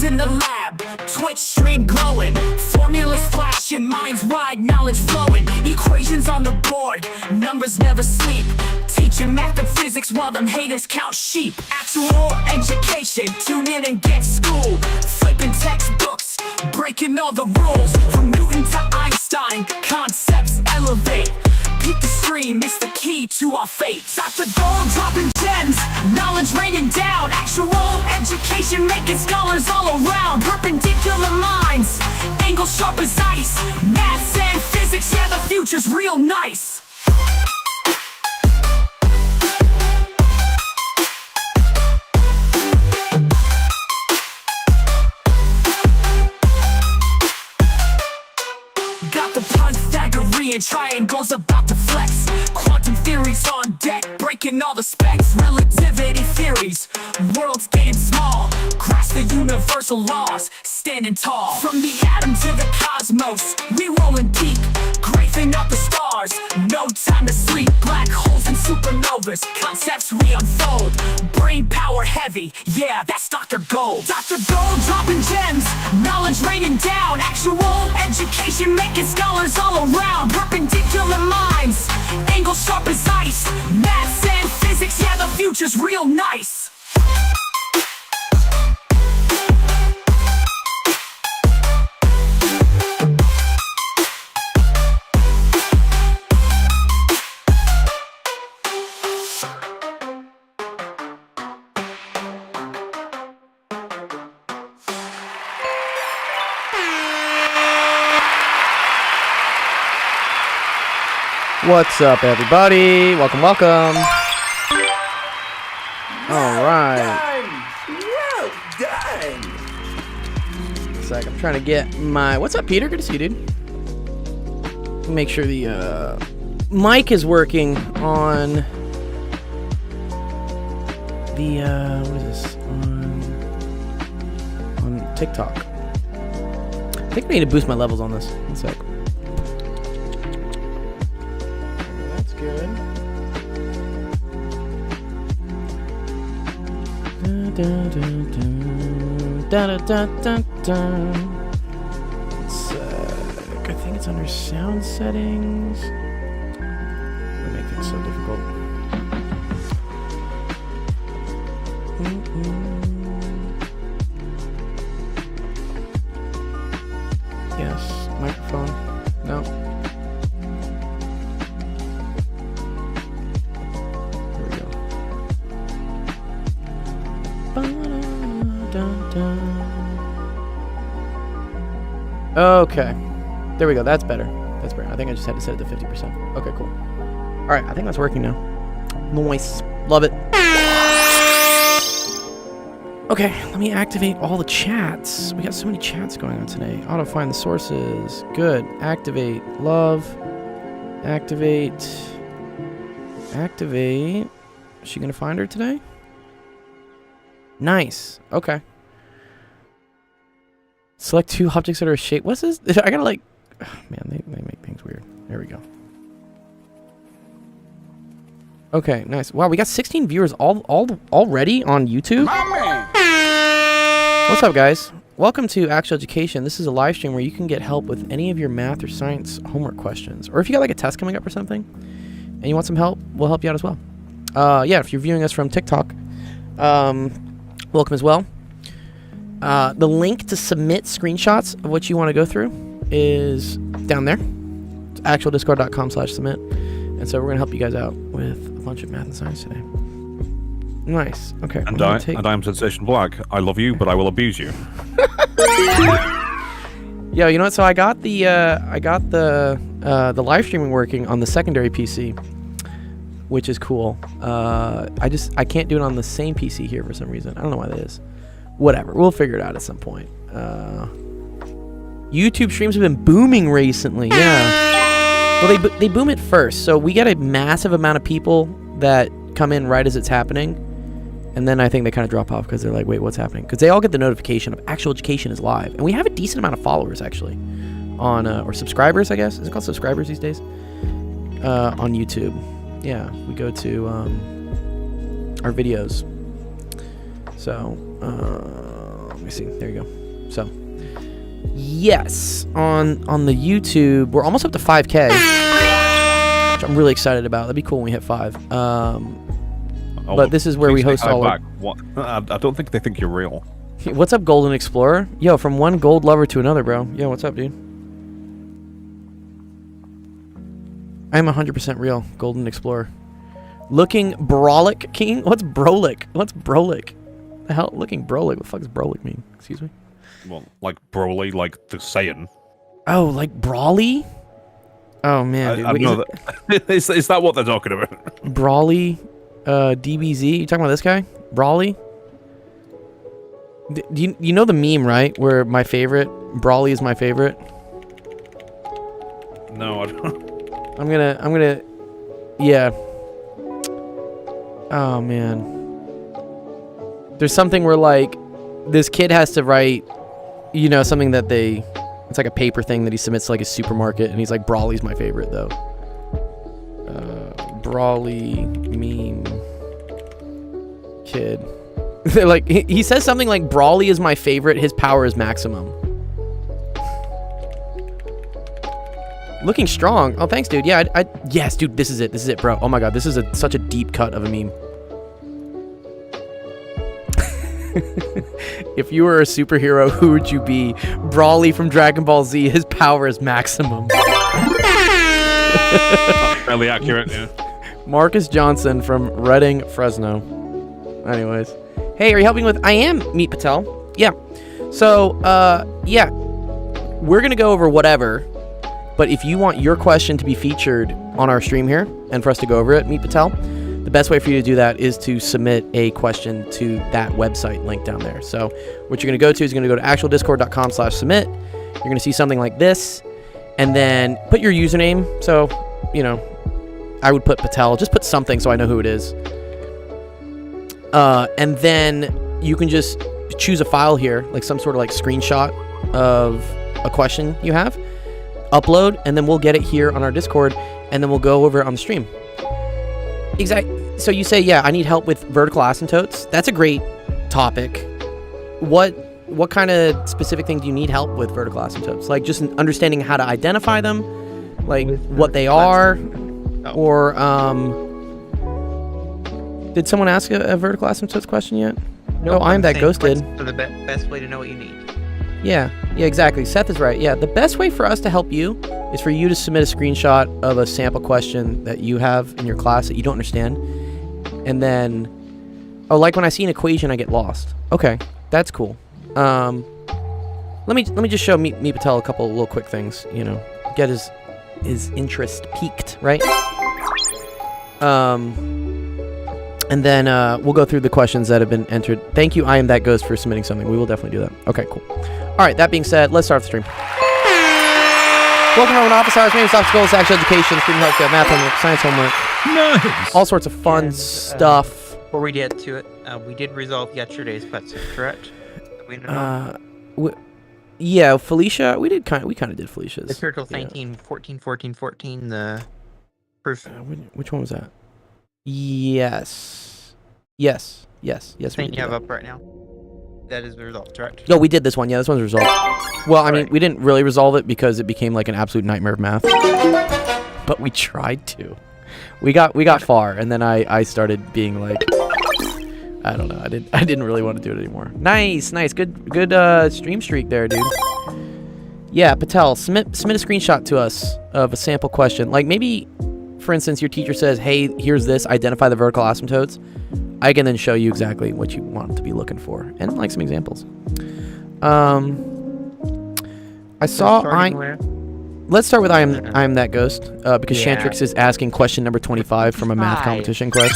mind in the lab, Twitch stream glowing, formulas flashing, minds wide, knowledge flowing, equations on the board, numbers never sleep, teaching math and physics while them haters count sheep. Actual education, tune in and get schooled, flipping textbooks, breaking all the rules, from Newton to Einstein, concepts elevate. Keep the stream, it's the key to our fate. Dr. Gold dropping gems, knowledge raining down, actual education making scholars all around. Perpendicular minds, angles sharp as ice, maths and physics, yeah, the future's real nice. Got the Pythagorean triangles about to flex, quantum theories on deck, breaking all the specs, relativity theories, worlds getting small, grasp the universal laws, standing tall. From the atom to the cosmos, we rolling deep, grazing up the stars, no time to sleep. Black holes and supernovas, concepts we unfold, brain power heavy, yeah, that's Dr. Gold. Dr. Gold dropping gems, knowledge raining down, actual education making scholars all around. Perpendicular minds, angles sharp as ice, maths and physics, yeah, the future's real nice. What's up, everybody? Welcome, welcome. All right. Well done. It's like I'm trying to get my. What's up, Peter? Good to see you, dude. Make sure the mic is working on the what is this on TikTok. I think I need to boost my levels on this. One sec. Good. I think it's under sound settings. That make things so difficult. Yes, microphone. No. Okay, there we go. That's better. That's better. I think I just had to set it to 50%. Okay, cool. All right, I think that's working now. Nice. Love it. Okay, let me activate all the chats. We got so many chats going on today. Auto find the sources. Good. Activate. Love. Activate. Activate. Is she gonna find her today? Nice. Okay. Select two objects that are shaped. What's this? I gotta like... Oh, man, they make things weird. There we go. Okay, nice. Wow, we got 16 viewers already on YouTube. What's up, guys? Welcome to Actual Education. This is a live stream where you can get help with any of your math or science homework questions. Or if you got like a test coming up or something, and you want some help, we'll help you out as well. Yeah, if you're viewing us from TikTok, welcome as well. The link to submit screenshots of what you want to go through is down there. It's actualdiscord.com/submit. And so we're going to help you guys out with a bunch of math and science today. Nice. Okay. And I'm Sensation Black. I love you, but I will abuse you. Yo, you know what? So I got the live streaming working on the secondary PC, which is cool. I can't do it on the same PC here for some reason. I don't know why that is. Whatever, we'll figure it out at some point. YouTube streams have been booming recently. Yeah. Well, they boom it first, so we get a massive amount of people that come in right as it's happening, and then I think they kind of drop off because they're like, "Wait, what's happening?" Because they all get the notification of Actual Education is live, and we have a decent amount of followers actually, on or subscribers, I guess. Is it called subscribers these days? On YouTube. Yeah, we go to our videos. So, me see. There you go. So, yes, on the YouTube, we're almost up to 5K, which I'm really excited about. That'd be cool when we hit 5. But this is where we host all our... What? I don't think they think you're real. What's up, Golden Explorer? Yo, from one gold lover to another, bro. Yo, what's up, dude? I'm 100% real, Golden Explorer. Looking Brolic King? What's Brolic? What's Brolic? The hell? Looking Brolic? What the fuck does Brolic mean? Excuse me? Well, like Broly, like the saying. Oh, like Brawly? Oh, man, dude. I Wait, know that. Is that what they're talking about? Brawly? DBZ? You talking about this guy? Brawly? Do you know the meme, right? Where my favorite, Brawly is my favorite? No, I don't. I'm gonna, yeah. Oh, man. There's something where, like, this kid has to write, you know, something that it's like a paper thing that he submits to, like, his supermarket, and he's like, Brawly's my favorite, though. Brawly meme kid. They're like, he says something like, Brawly is my favorite, his power is maximum. Looking strong. Oh, thanks, dude. Yeah, yes, dude, this is it, bro. Oh my god, this is such a deep cut of a meme. If you were a superhero, who would you be? Brawly from Dragon Ball Z, his power is maximum. That's fairly accurate, yeah. Marcus Johnson from Reading, Fresno. Anyways. Hey, are you helping with... I am, Meet Patel. Yeah. So, yeah. We're going to go over whatever, but if you want your question to be featured on our stream here and for us to go over it, Meet Patel, the best way for you to do that is to submit a question to that website link down there. So what you're going to go to is you're going to go to actualdiscord.com/submit. You're going to see something like this, and then put your username. So, you know, I would put Patel. Just put something so I know who it is. And then you can just choose a file here, like some sort of like screenshot of a question you have, upload, and then we'll get it here on our Discord, and then we'll go over it on the stream. Exactly. So you say, yeah, I need help with vertical asymptotes. That's a great topic. What kind of specific thing do you need help with vertical asymptotes? Like just understanding how to identify them, like what they are, or did someone ask a vertical asymptotes question yet? No, I'm that ghosted. For the best way to know what you need. Yeah, exactly. Seth is right. Yeah, the best way for us to help you is for you to submit a screenshot of a sample question that you have in your class that you don't understand. And then, oh, like when I see an equation, I get lost. Okay, that's cool. Let me just show Meet Patel a couple little quick things, you know, get his interest peaked, right? And then we'll go through the questions that have been entered. Thank you, I Am That Ghost, for submitting something. We will definitely do that. Okay, cool. All right, that being said, let's start the stream. Welcome to office hours, maybe soft skills, actual education, student healthcare, math homework, science homework. Nice. All sorts of fun stuff. Before we get to it, we did resolve yesterday's question, correct? We don't know. Yeah, Felicia, we kind of did Felicia's. The Turtles 19, 14, 14, 14, the proof. Which one was that? Yes. Yes. Thing you have up right now. That is the result, correct? No, we did this one. Yeah, this one's resolved. Well, I mean, we didn't really resolve it because it became like an absolute nightmare of math. But we tried to. We got far, and then I started being like, I don't know. I didn't really want to do it anymore. Nice. Good stream streak there, dude. Yeah, Patel, submit a screenshot to us of a sample question. Like maybe, for instance, your teacher says, "Hey, here's this. Identify the vertical asymptotes." I can then show you exactly what you want to be looking for and like some examples. I saw Let's start with I am that ghost because Shantrix is asking question number 25 from a math competition quest.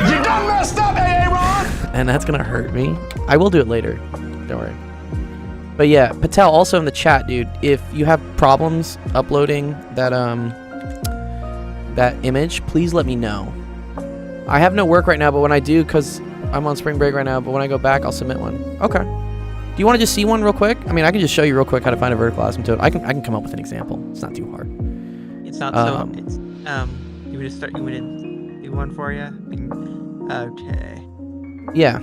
You done messed up, Aaron! And that's gonna hurt me. I will do it later. Don't worry. But yeah, Patel, also in the chat, dude, if you have problems uploading that image, please let me know. I have no work right now, but when I do, because I'm on spring break right now, but when I go back, I'll submit one. Okay. Do you want to just see one real quick? I mean, I can just show you real quick how to find a vertical asymptote. I can come up with an example. It's not too hard. It's not so. It's you want to do one for you? Okay. Yeah.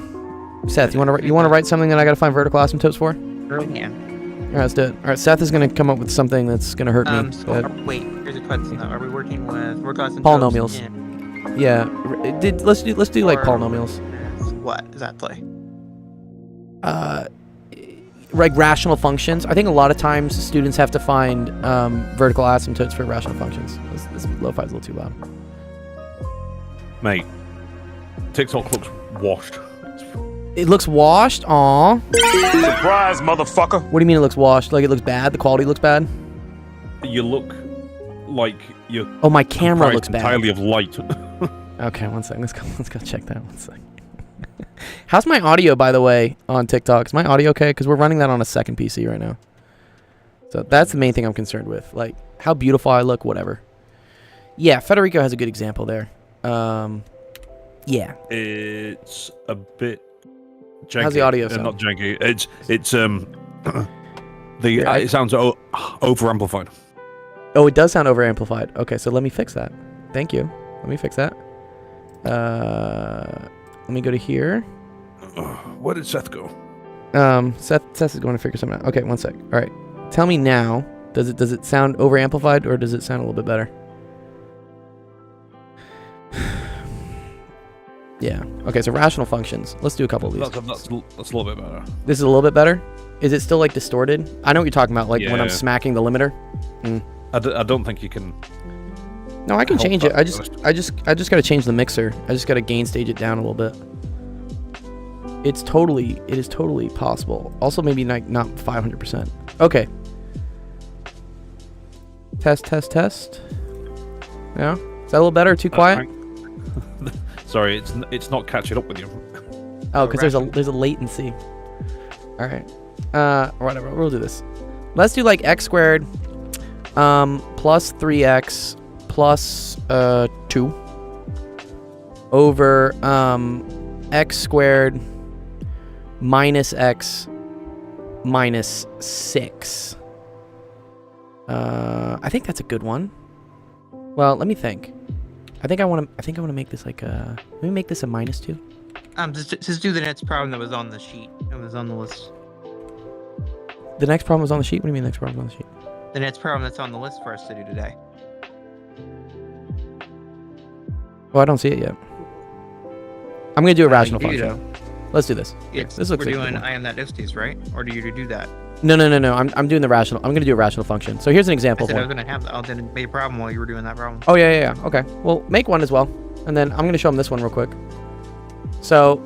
Seth, you want to write something that I gotta find vertical asymptotes for? Sure can. All right, let's do it. All right, Seth is gonna come up with something that's gonna hurt me. So wait, here's a question though. Are we working with vertical asymptotes? Polynomials. in- Yeah, let's do like or polynomials. What exactly? Like rational functions. I think a lot of times students have to find vertical asymptotes for rational functions. This lo-fi is a little too loud. Mate, TikTok looks washed. It looks washed. Aw. Surprise, motherfucker. What do you mean it looks washed? Like it looks bad? The quality looks bad? You look like you're Oh, my camera comprised looks bad. entirely of light. Okay, one second. Let's go check that. One second. How's my audio, by the way, on TikTok? Is my audio okay? Because we're running that on a second PC right now. So that's the main thing I'm concerned with. Like, how beautiful I look, whatever. Yeah, Federico has a good example there. Yeah. It's a bit janky. How's the audio sound? Not janky. It sounds over amplified. Oh, it does sound over amplified. Okay, so let me fix that. Thank you. Let me fix that. Let me go to here. Where did Seth go? Seth is going to figure something out. Okay, one sec. All right. Tell me now. Does it sound over amplified or does it sound a little bit better? Yeah. Okay, so rational functions. Let's do a couple of these. That's a little bit better. This is a little bit better. Is it still like distorted? I know what you're talking about, like when I'm Yeah. smacking the limiter. I don't think you can. No, I can Help change it. that, I just got to change the mixer. I just got to gain stage it down a little bit. It is totally possible. Also, maybe not 500%. Okay. Test. Yeah. Is that a little better? Too quiet? Sorry, it's not catching up with you. Oh, because there's a latency. All right. Whatever. We'll do this. Let's do like x squared plus 3x plus 2 over x squared minus x minus 6. I think that's a good one. Well, let me think. I think I want to make this like a. Let me make this a minus 2. Just do the next problem that was on the sheet. It was on the list. The next problem was on the sheet. What do you mean the next problem was on the sheet? The next problem that's on the list for us to do today. Oh, I don't see it yet. I'm gonna do a rational you do, function. Let's do this. Yes, This looks we're like a good doing one. I am that Istes, right? Or do you do that? No. I'm doing the rational. I'm gonna do a rational function. So here's an example. I said of I was one. gonna have that. I'll then make a problem while you were doing that problem. Oh yeah. Okay. Well, make one as well, and then I'm gonna show them this one real quick. So,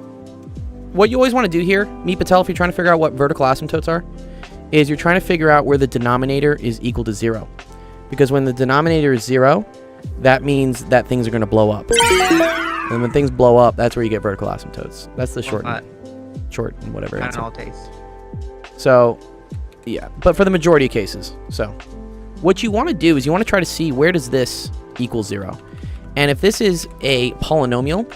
what you always want to do here, Meet Patel, if you're trying to figure out what vertical asymptotes are, is you're trying to figure out where the denominator is equal to 0, because when the denominator is 0, that means that things are gonna blow up. And when things blow up, that's where you get vertical asymptotes. That's the short and whatever. Not answer. in all tastes. So, yeah, but for the majority of cases. So, what you want to do is you want to try to see where does this equal 0. And if this is a polynomial,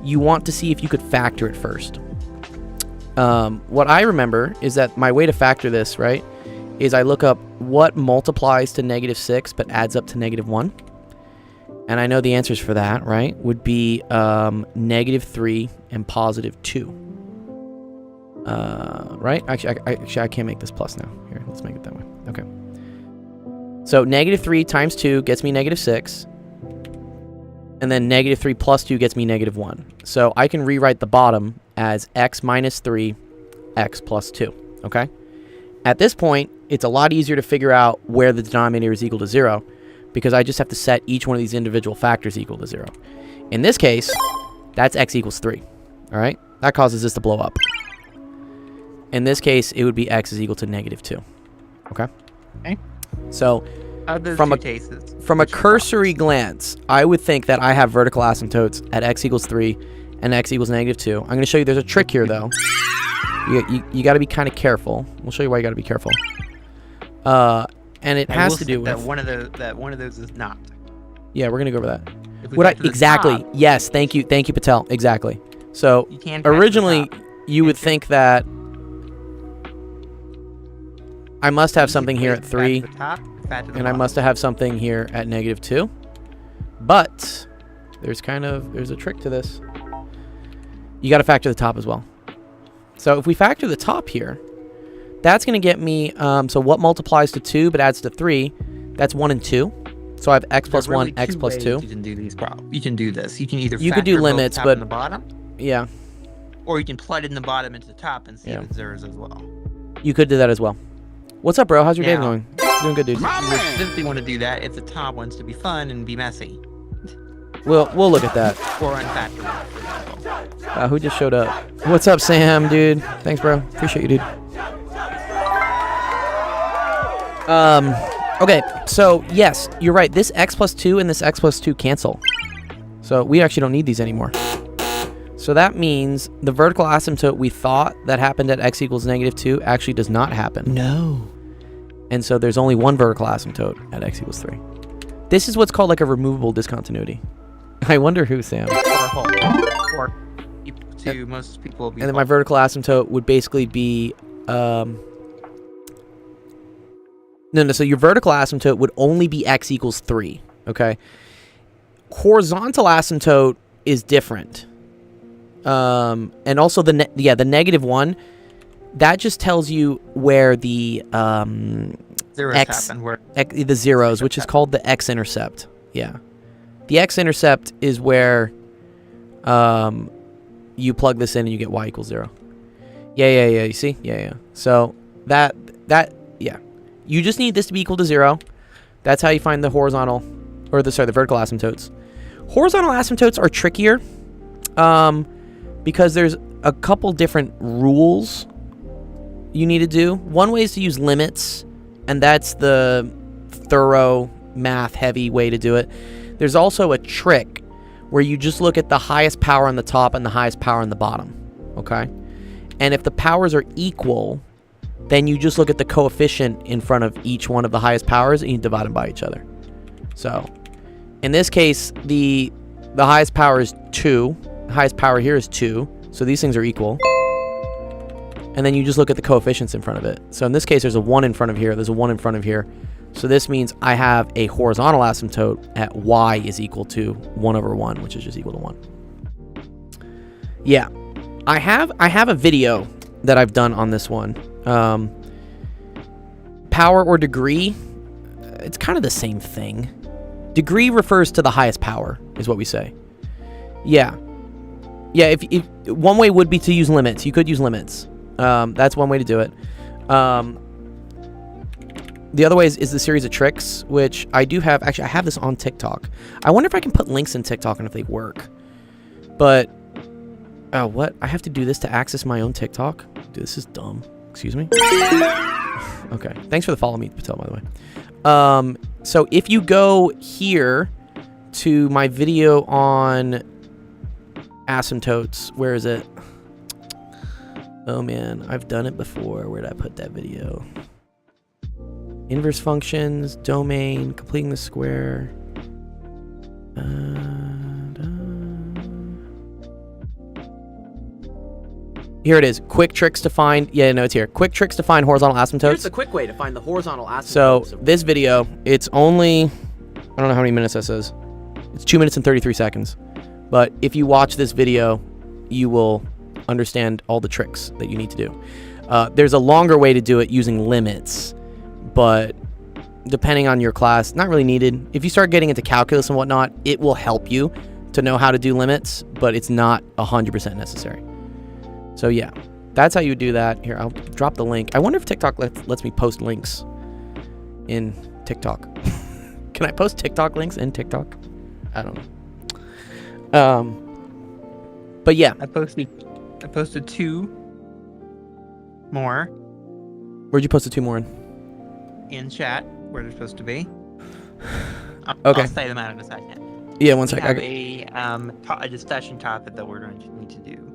you want to see if you could factor it first. What I remember is that my way to factor this, right, is I look up what multiplies to -6 but adds up to -1. And I know the answers for that, right, would be -3 and +2. Right? Actually, I can't make this plus now. Here, let's make it that way. Okay. So -3 times 2 gets me -6. And then -3 plus 2 gets me -1. So I can rewrite the bottom as x minus 3, x plus 2. Okay? At this point, it's a lot easier to figure out where the denominator is equal to 0, because I just have to set each one of these individual factors equal to 0. In this case, that's x equals 3. All right? That causes this to blow up. In this case, it would be x is equal to -2. Okay? Okay. So, from a cursory glance, I would think that I have vertical asymptotes at x equals 3 and x equals -2. I'm going to show you there's a trick here, though. You got to be kind of careful. We'll show you why you got to be careful. And it has to do with... that one of those is not. Yeah, we're going to go over that. If we get to the Exactly. top, Yes, thank you, Patel. Exactly. So, you can factor originally, the top. you would think that I must have something here at 3, Factor the top, factor the and I bottom. must have something here at -2. But there's a trick to this. You got to factor the top as well. So if we factor the top here, that's going to get me, so what multiplies to 2 but adds to 3? That's 1 and 2. So I have x plus There are 1, really x two plus ways 2. You can do these problems. You can do this. You can either You could do factor both limits, top but- and the bottom, Yeah, or you can plug in the bottom into the top and see Yeah. if it's zeros as well. you could do that as well. What's up, bro? How's your day Yeah. going? Doing good, dude. You would simply want to do that if the top wants to be fun and be messy, We'll look at that. or unfactorable, for example. Who just showed up? What's up, Sam, dude? Thanks, bro. Appreciate you, dude. Okay, so yes, you're right. This x plus 2 and this x plus 2 cancel. So we actually don't need these anymore. So that means the vertical asymptote we thought that happened at x equals -2 actually does not happen. No. And so there's only one vertical asymptote at x equals 3. This is what's called like a removable discontinuity. I wonder who, Sam. Or a hole. Or to most people. And then my vertical asymptote would basically be, no, so your vertical asymptote would only be x equals 3, okay? Horizontal asymptote is different. And also the -1, that just tells you where the zeros x- happen. Where the zeros, which is called the x-intercept. Yeah. The x-intercept is where you plug this in and you get y equals 0. Yeah, you see? Yeah. So that yeah. You just need this to be equal to 0. That's how you find the horizontal, or the vertical asymptotes. Horizontal asymptotes are trickier because there's a couple different rules you need to do. One way is to use limits, and that's the thorough math heavy way to do it. There's also a trick where you just look at the highest power on the top and the highest power on the bottom, okay? And if the powers are equal, then you just look at the coefficient in front of each one of the highest powers and you divide them by each other. So in this case, the highest power is 2. The highest power here is 2. So these things are equal. And then you just look at the coefficients in front of it. So in this case, there's a 1 in front of here. There's a 1 in front of here. So this means I have a horizontal asymptote at y is equal to 1 over 1, which is just equal to 1. Yeah. I have a video that I've done on this one. Power or degree, it's kind of the same thing. Degree refers to the highest power, is what we say. Yeah. Yeah, if one way would be to use limits. You could use limits. That's one way to do it. The other way is the series of tricks, which I do have. Actually, I have this on TikTok. I wonder if I can put links in TikTok and if they work. But, oh, what? I have to do this to access my own TikTok? Dude, this is dumb. Excuse me? Okay. Thanks for the follow me, Patel, by the way. So if you go here to my video on asymptotes, where is it? Oh, man. I've done it before. Where did I put that video? Inverse functions, domain, completing the square. Here it is. Quick tricks to find. Yeah, no, it's here. Quick tricks to find horizontal asymptotes. Here's the quick way to find the horizontal asymptotes. So this video, it's only, I don't know how many minutes that says. It's 2 minutes and 33 seconds. But if you watch this video, you will understand all the tricks that you need to do. There's a longer way to do it using limits, but depending on your class, not really needed. If you start getting into calculus and whatnot, it will help you to know how to do limits, but it's not 100% necessary. So yeah, that's how you do that. Here, I'll drop the link. I wonder if TikTok lets me post links in TikTok. Can I post TikTok links in TikTok? I don't know. But yeah. I posted 2 more Where'd you post the 2 more in? in chat where they're supposed to be. Okay. I'll say them out in a second. Yeah, one We sec. have a discussion topic that we're going to need to do.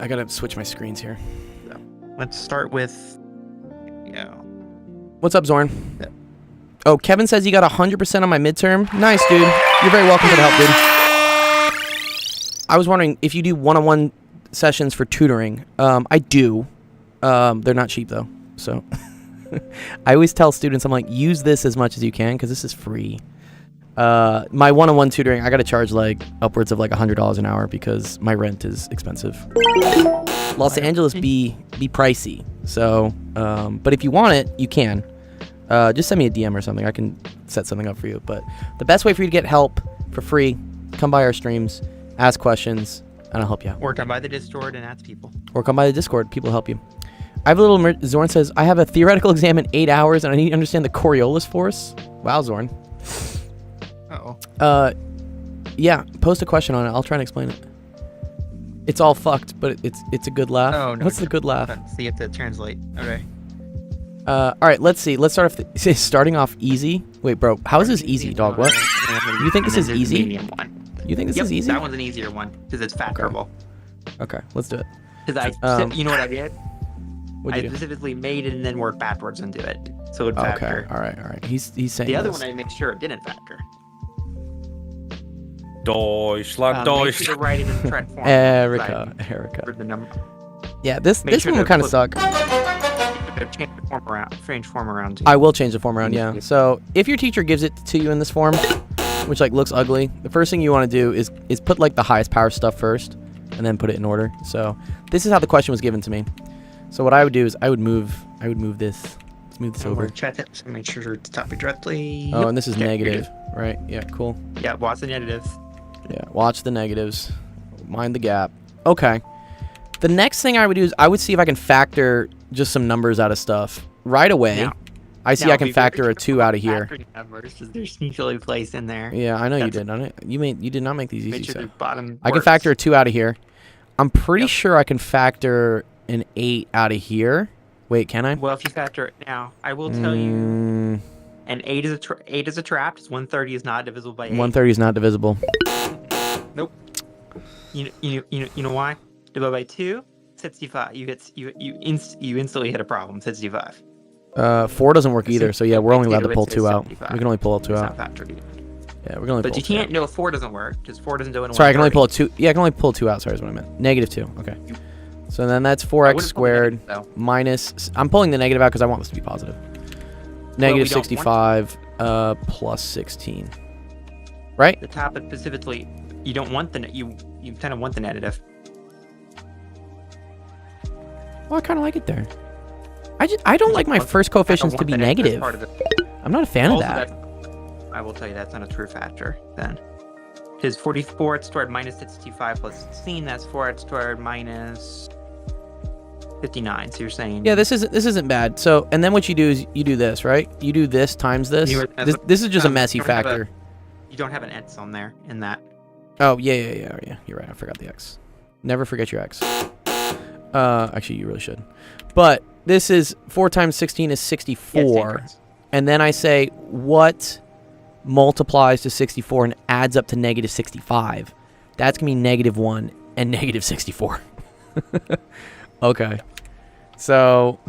I gotta switch my screens here. Let's start with, What's up, Zorn? Yeah. Oh, Kevin says you got 100% on my midterm. Nice, dude. You're very welcome for the help, dude. I was wondering if you do one-on-one sessions for tutoring. I do. They're not cheap, though. So I always tell students, I'm like, use this as much as you can because this is free. My one-on-one tutoring, I gotta charge like upwards of like $100 an hour because my rent is expensive. Los Angeles be pricey. So, but if you want it, you can. Just send me a DM or something. I can set something up for you. But the best way for you to get help for free, come by our streams, ask questions, and I'll help you out. Or come by the Discord and ask people. Or come by the Discord. People help you. I have a little... Zorn says, I have a theoretical exam in 8 hours, and I need to understand the Coriolis force. Wow, Zorn. Uh-oh. Yeah, post a question on it. I'll try and explain it. It's all fucked, but it's a good laugh. Oh, no. What's the good laugh? So you have to translate. Okay. All right, let's see. Let's start off. Starting off easy. Wait, bro, how is this easy, dog? What? You think this is easy? Medium one. You think this is easy? That one's an easier one because it's factorable. Okay, let's do it. Because you know what I did? What'd I you do? specifically made it and then worked backwards into it, so it would factor. Okay, all right. He's saying The other this. one I made sure it didn't factor. Deutschland, Make Deutschland. sure to write it in correct form. Erica. For the number. Yeah, this Make sure one to would kind of put- suck. Change form around. Too. I will change the form around, yeah. So if your teacher gives it to you in this form, which like looks ugly, the first thing you want to do is put like the highest power stuff first, and then put it in order. So this is how the question was given to me. So what I would do is I would move this. Let's move this over. Check it. So make sure to copy directly. Oh, Yep. and this is Okay, you're negative, right? Yeah, cool. good. Yeah, watch the negatives. Yeah, watch the negatives. Mind the gap. Okay. The next thing I would do is I would see if I can factor just some numbers out of stuff. Right away, Now- I see Now, I can be very factor a careful 2 out of about here. factoring numbers, 'cause they're sneakily placed in there. Yeah, I know you That's- did. You did not make these easy. Make sure So. the bottom. I can works. factor a 2 out of here. I'm pretty Yep. sure I can factor an 8 out of here. Wait, can I? Well, if you factor it now, I will tell you. Mm, An 8 is a trap. 130 is not divisible by 8. 130 is not divisible. Nope. You know why? Divided by 2, 65. You instantly hit a problem. 65. 4 doesn't work either. So yeah, we're only allowed to pull It's 2 out. 75. We can only pull 2 It's out. not factored either. Yeah, we can only But pull you 2 can't out. know if 4 doesn't work because 4 doesn't do it in Sorry, I can only 130. pull 2. Yeah, I can only pull 2 out. Sorry, is what I meant. -2. Okay. So then that's 4x wouldn't pull squared negative, though. minus. I'm pulling the negative out because I want this to be positive. Negative we don't want 65 plus 16. Right? The top specifically, you don't want you kind of want the negative. Well, I kind of like it there. I don't like my first coefficients to be negative. I'm not a fan of that. I will tell you that's not a true factor then. Because 44 squared minus 65 plus 16, that's 4 squared minus 59. So you're saying Yeah, this isn't bad. So, and then what you do is you do this, right? You do this times this. This is just a messy you don't have factor. you don't have an x on there in that. Oh, yeah. You're right. I forgot the x. Never forget your x. Actually, you really should. But this is 4 times 16 is 64. And then I say, what multiplies to 64 and adds up to negative 65? That's going to be -1 and negative 64. Okay. So,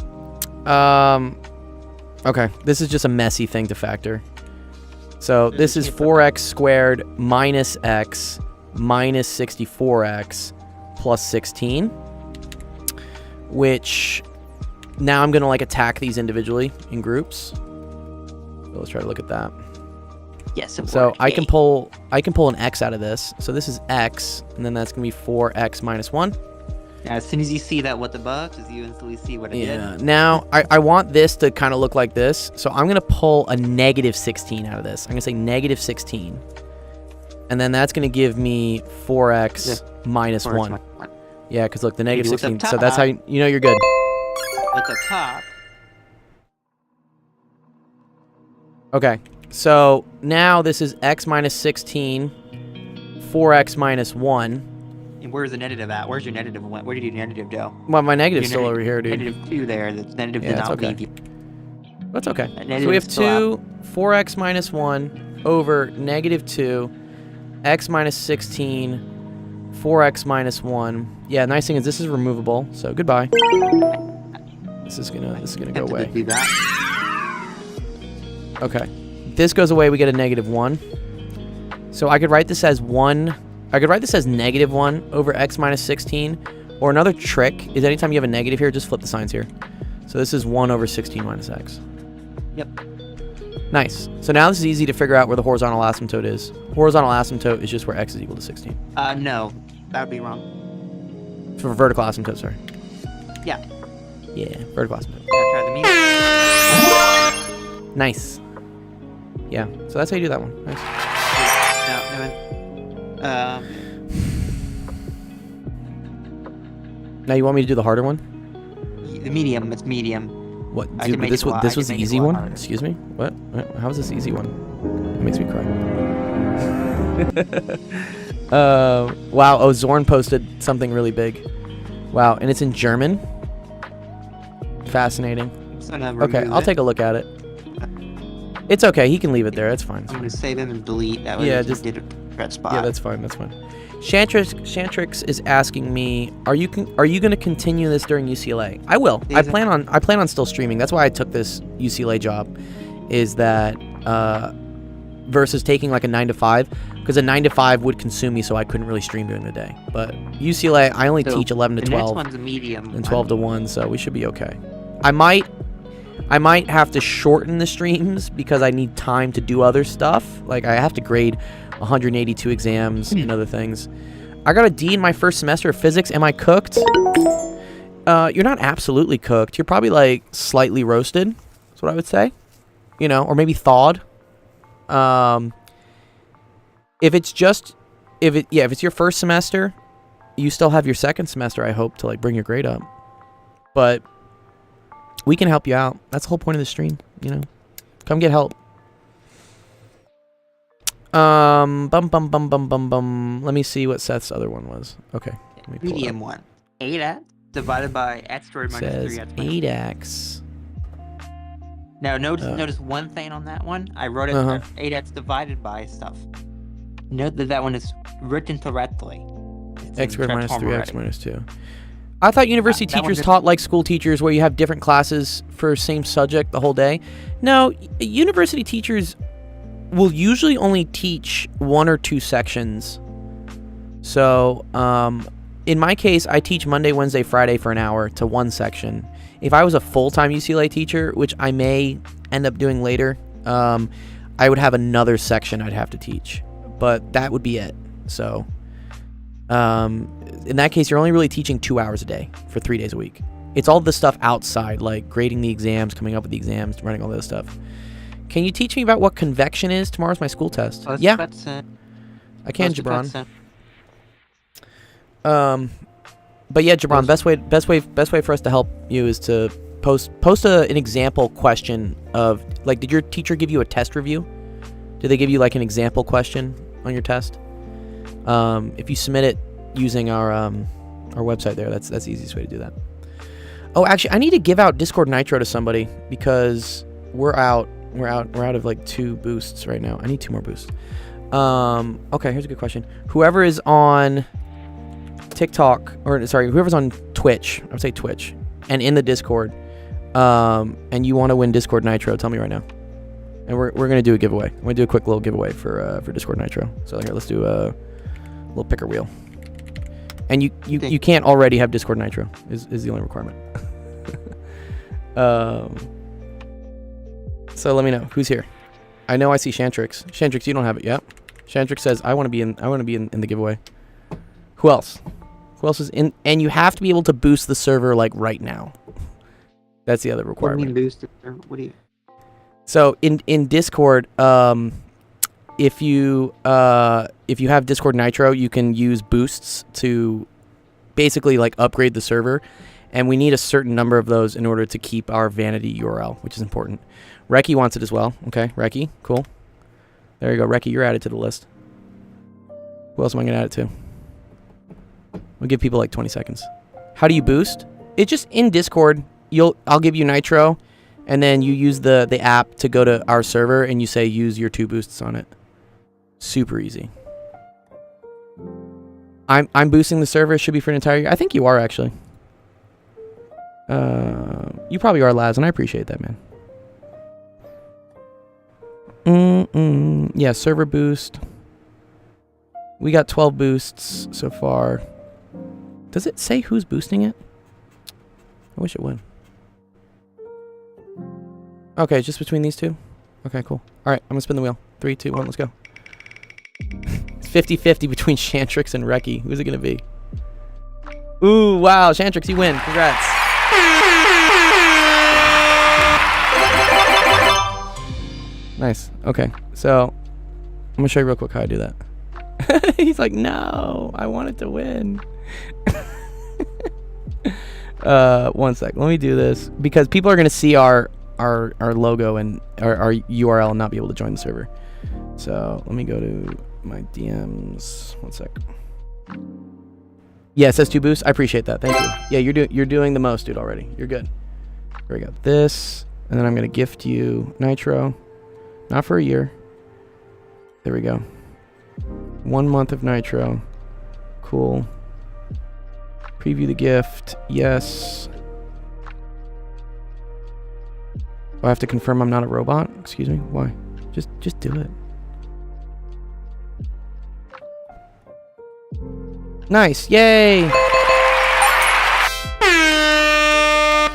okay. This is just a messy thing to factor. So this is 4x squared minus x minus 64x plus 16, which now I'm going to like attack these individually in groups. So let's try to look at that. Yes. So I can pull an x out of this. So this is x, and then that's going to be 4x minus 1. Yeah, as soon as you see that what the bugs is, you instantly see what it Yeah. did. Now I want this to kind of look like this. So I'm going to pull a negative 16 out of this. I'm going to say negative 16. And then that's going to give me 4x minus 1. Yeah, because look, the negative look up 16. So that's how you know you're good. At the top. Okay. So now this is x minus 16, 4x minus 1. And where's the negative at? Where's your negative? Where did your negative go? Well, my negative's Your still over here, dude. -2 there. That's negative Yeah, did it's not okay. leave you. That's okay. That So we negative have is still 2, 4x minus 1 over -2, x minus 16, 4x minus 1. Yeah, nice thing is this is removable, so goodbye. This is gonna go Have to away. do that. Okay. This goes away, we get a -1. So I could write this as 1. I could write this as -1 over x minus 16. Or another trick is anytime you have a negative here, just flip the signs here. So this is 1 over 16 minus x. Yep. Nice. So now this is easy to figure out where the horizontal asymptote is. Horizontal asymptote is just where x is equal to 16. No, that would be wrong. For vertical asymptote, sorry. Yeah. Yeah, vertical asymptote. Gotta try the medium. Nice. Yeah, so that's how you do that one. Nice. No. Now you want me to do the harder one? The medium. It's medium. What? I Dude, can make this it a lot- this I was can the make it a easy lot one? harder. Excuse me? What? How is this the easy one? It makes me cry. Wow. Oh, Zorn posted something really big. Wow, and it's in German. Fascinating. So now Okay, remove I'll it. take a look at it. It's okay. He can leave it there. That's fine. I'm gonna save him and delete. That way Yeah, we can just- get a red spot. Yeah, that's fine. That's fine. Shantrix is asking me, are you going to continue this during UCLA? I will. I plan on still streaming. That's why I took this UCLA job, is that versus taking like a 9 to 5, because a 9 to 5 would consume me, so I couldn't really stream during the day. But UCLA, I only So teach 11 to the 12 next one's a medium. and 12 to 1, so we should be okay. I might have to shorten the streams because I need time to do other stuff. Like I have to grade 182 exams and other things. I got a D in my first semester of physics. Am I cooked? You're not absolutely cooked. You're probably like slightly roasted. That's what I would say. You know, or maybe thawed. If it's your first semester, you still have your second semester, I hope, to like bring your grade up. But we can help you out. That's the whole point of the stream, you know. Come get help. Bum. Let me see what Seth's other one was. Okay. Let me pull it Medium up. one. 8x divided by x squared minus Says 3x minus 8x. Now notice one thing on that one. I wrote it 8x divided by stuff. Note that one is written correctly. It's X in squared minus correct 3x form already. minus 2. I thought university That one teachers just- taught like school teachers where you have different classes for same subject the whole day. No, university teachers will usually only teach 1 or 2 sections. So, in my case, I teach Monday, Wednesday, Friday for an hour to 1 section. If I was a full-time UCLA teacher, which I may end up doing later, I would have another section I'd have to teach. But that would be it. So, in that case, you're only really teaching 2 hours a day for 3 days a week. It's all the stuff outside, like grading the exams, coming up with the exams, running all this stuff. Can you teach me about what convection is? Tomorrow's my school test. Yeah, I can, Jabron. But yeah, Jabron, best way for us to help you is to post an example question of, like, did your teacher give you a test review? Did they give you like an example question on your test? If you submit it using our website there, that's the easiest way to do that. Oh, actually, I need to give out Discord Nitro to somebody because we're out of like 2 boosts right now. I need 2 more boosts. Okay, here's a good question. Whoever is on TikTok, whoever's on Twitch, I would say Twitch, and in the Discord, and you want to win Discord Nitro, tell me right now. And we're gonna do a giveaway. I'm gonna do a quick little giveaway for Discord Nitro. So here, let's do a little picker wheel. And you can't already have Discord Nitro is the only requirement. So let me know who's here. I know I see Shantrix. Shantrix, you don't have it yet. Shantrix says I want to be in the giveaway. Who else? Who else is in? And you have to be able to boost the server like right now. That's the other requirement. What do you mean boost? What do you? So in Discord, if you have Discord Nitro, you can use boosts to basically like upgrade the server, and we need a certain number of those in order to keep our vanity URL, which is important. Reki wants it as well. Okay, Reki, cool. There you go, Reki, you're added to the list. Who else am I gonna add it to? We'll give people like 20 seconds. How do you boost? It's just in Discord. I'll give you Nitro, and then you use the app to go to our server, and you say use your 2 boosts on it. Super easy. I'm boosting the server. It should be for an entire year. I think you are actually. You probably are, Laz, and I appreciate that, man. Yeah, server boost. We got 12 boosts so far. Does it say who's boosting it? I wish it would. Okay, just between these 2. Okay, cool. All right, I'm gonna spin the wheel. 3, 2, 1, let's go. It's 50-50 between Shantrix and Reki. Who's it gonna be? Ooh, wow, Shantrix, you win. Congrats. Nice. Okay, so I'm gonna show you real quick how I do that. He's like, no, I wanted to win. 1 sec. Let me do this because people are gonna see our logo and our URL and not be able to join the server. So let me go to my DMs. 1 sec. Yeah, it says 2 boosts. I appreciate that. Thank you. Yeah, you're doing the most, dude. Already. You're good. Here we go. This, and then I'm gonna gift you Nitro. Not for a year. There we go. 1 month of Nitro. Cool. Preview the gift. Yes. Oh, I have to confirm I'm not a robot? Excuse me? Why? Just do it. Nice. Yay!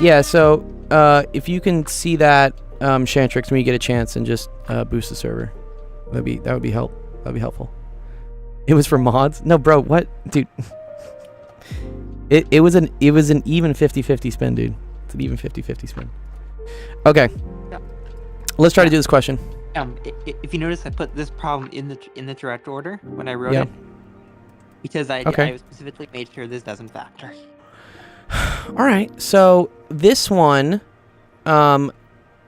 Yeah, so if you can see that Shantrix when you get a chance and just boost the server. That'd be helpful. It was for mods? No, bro, what? Dude. It was an even 50-50 spin, dude. It's an even 50-50 spin. Okay. Yeah. Let's try to do this question. If you notice, I put this problem in the direct order when I wrote Yeah. it. Because I specifically made sure this doesn't factor. All right. So this one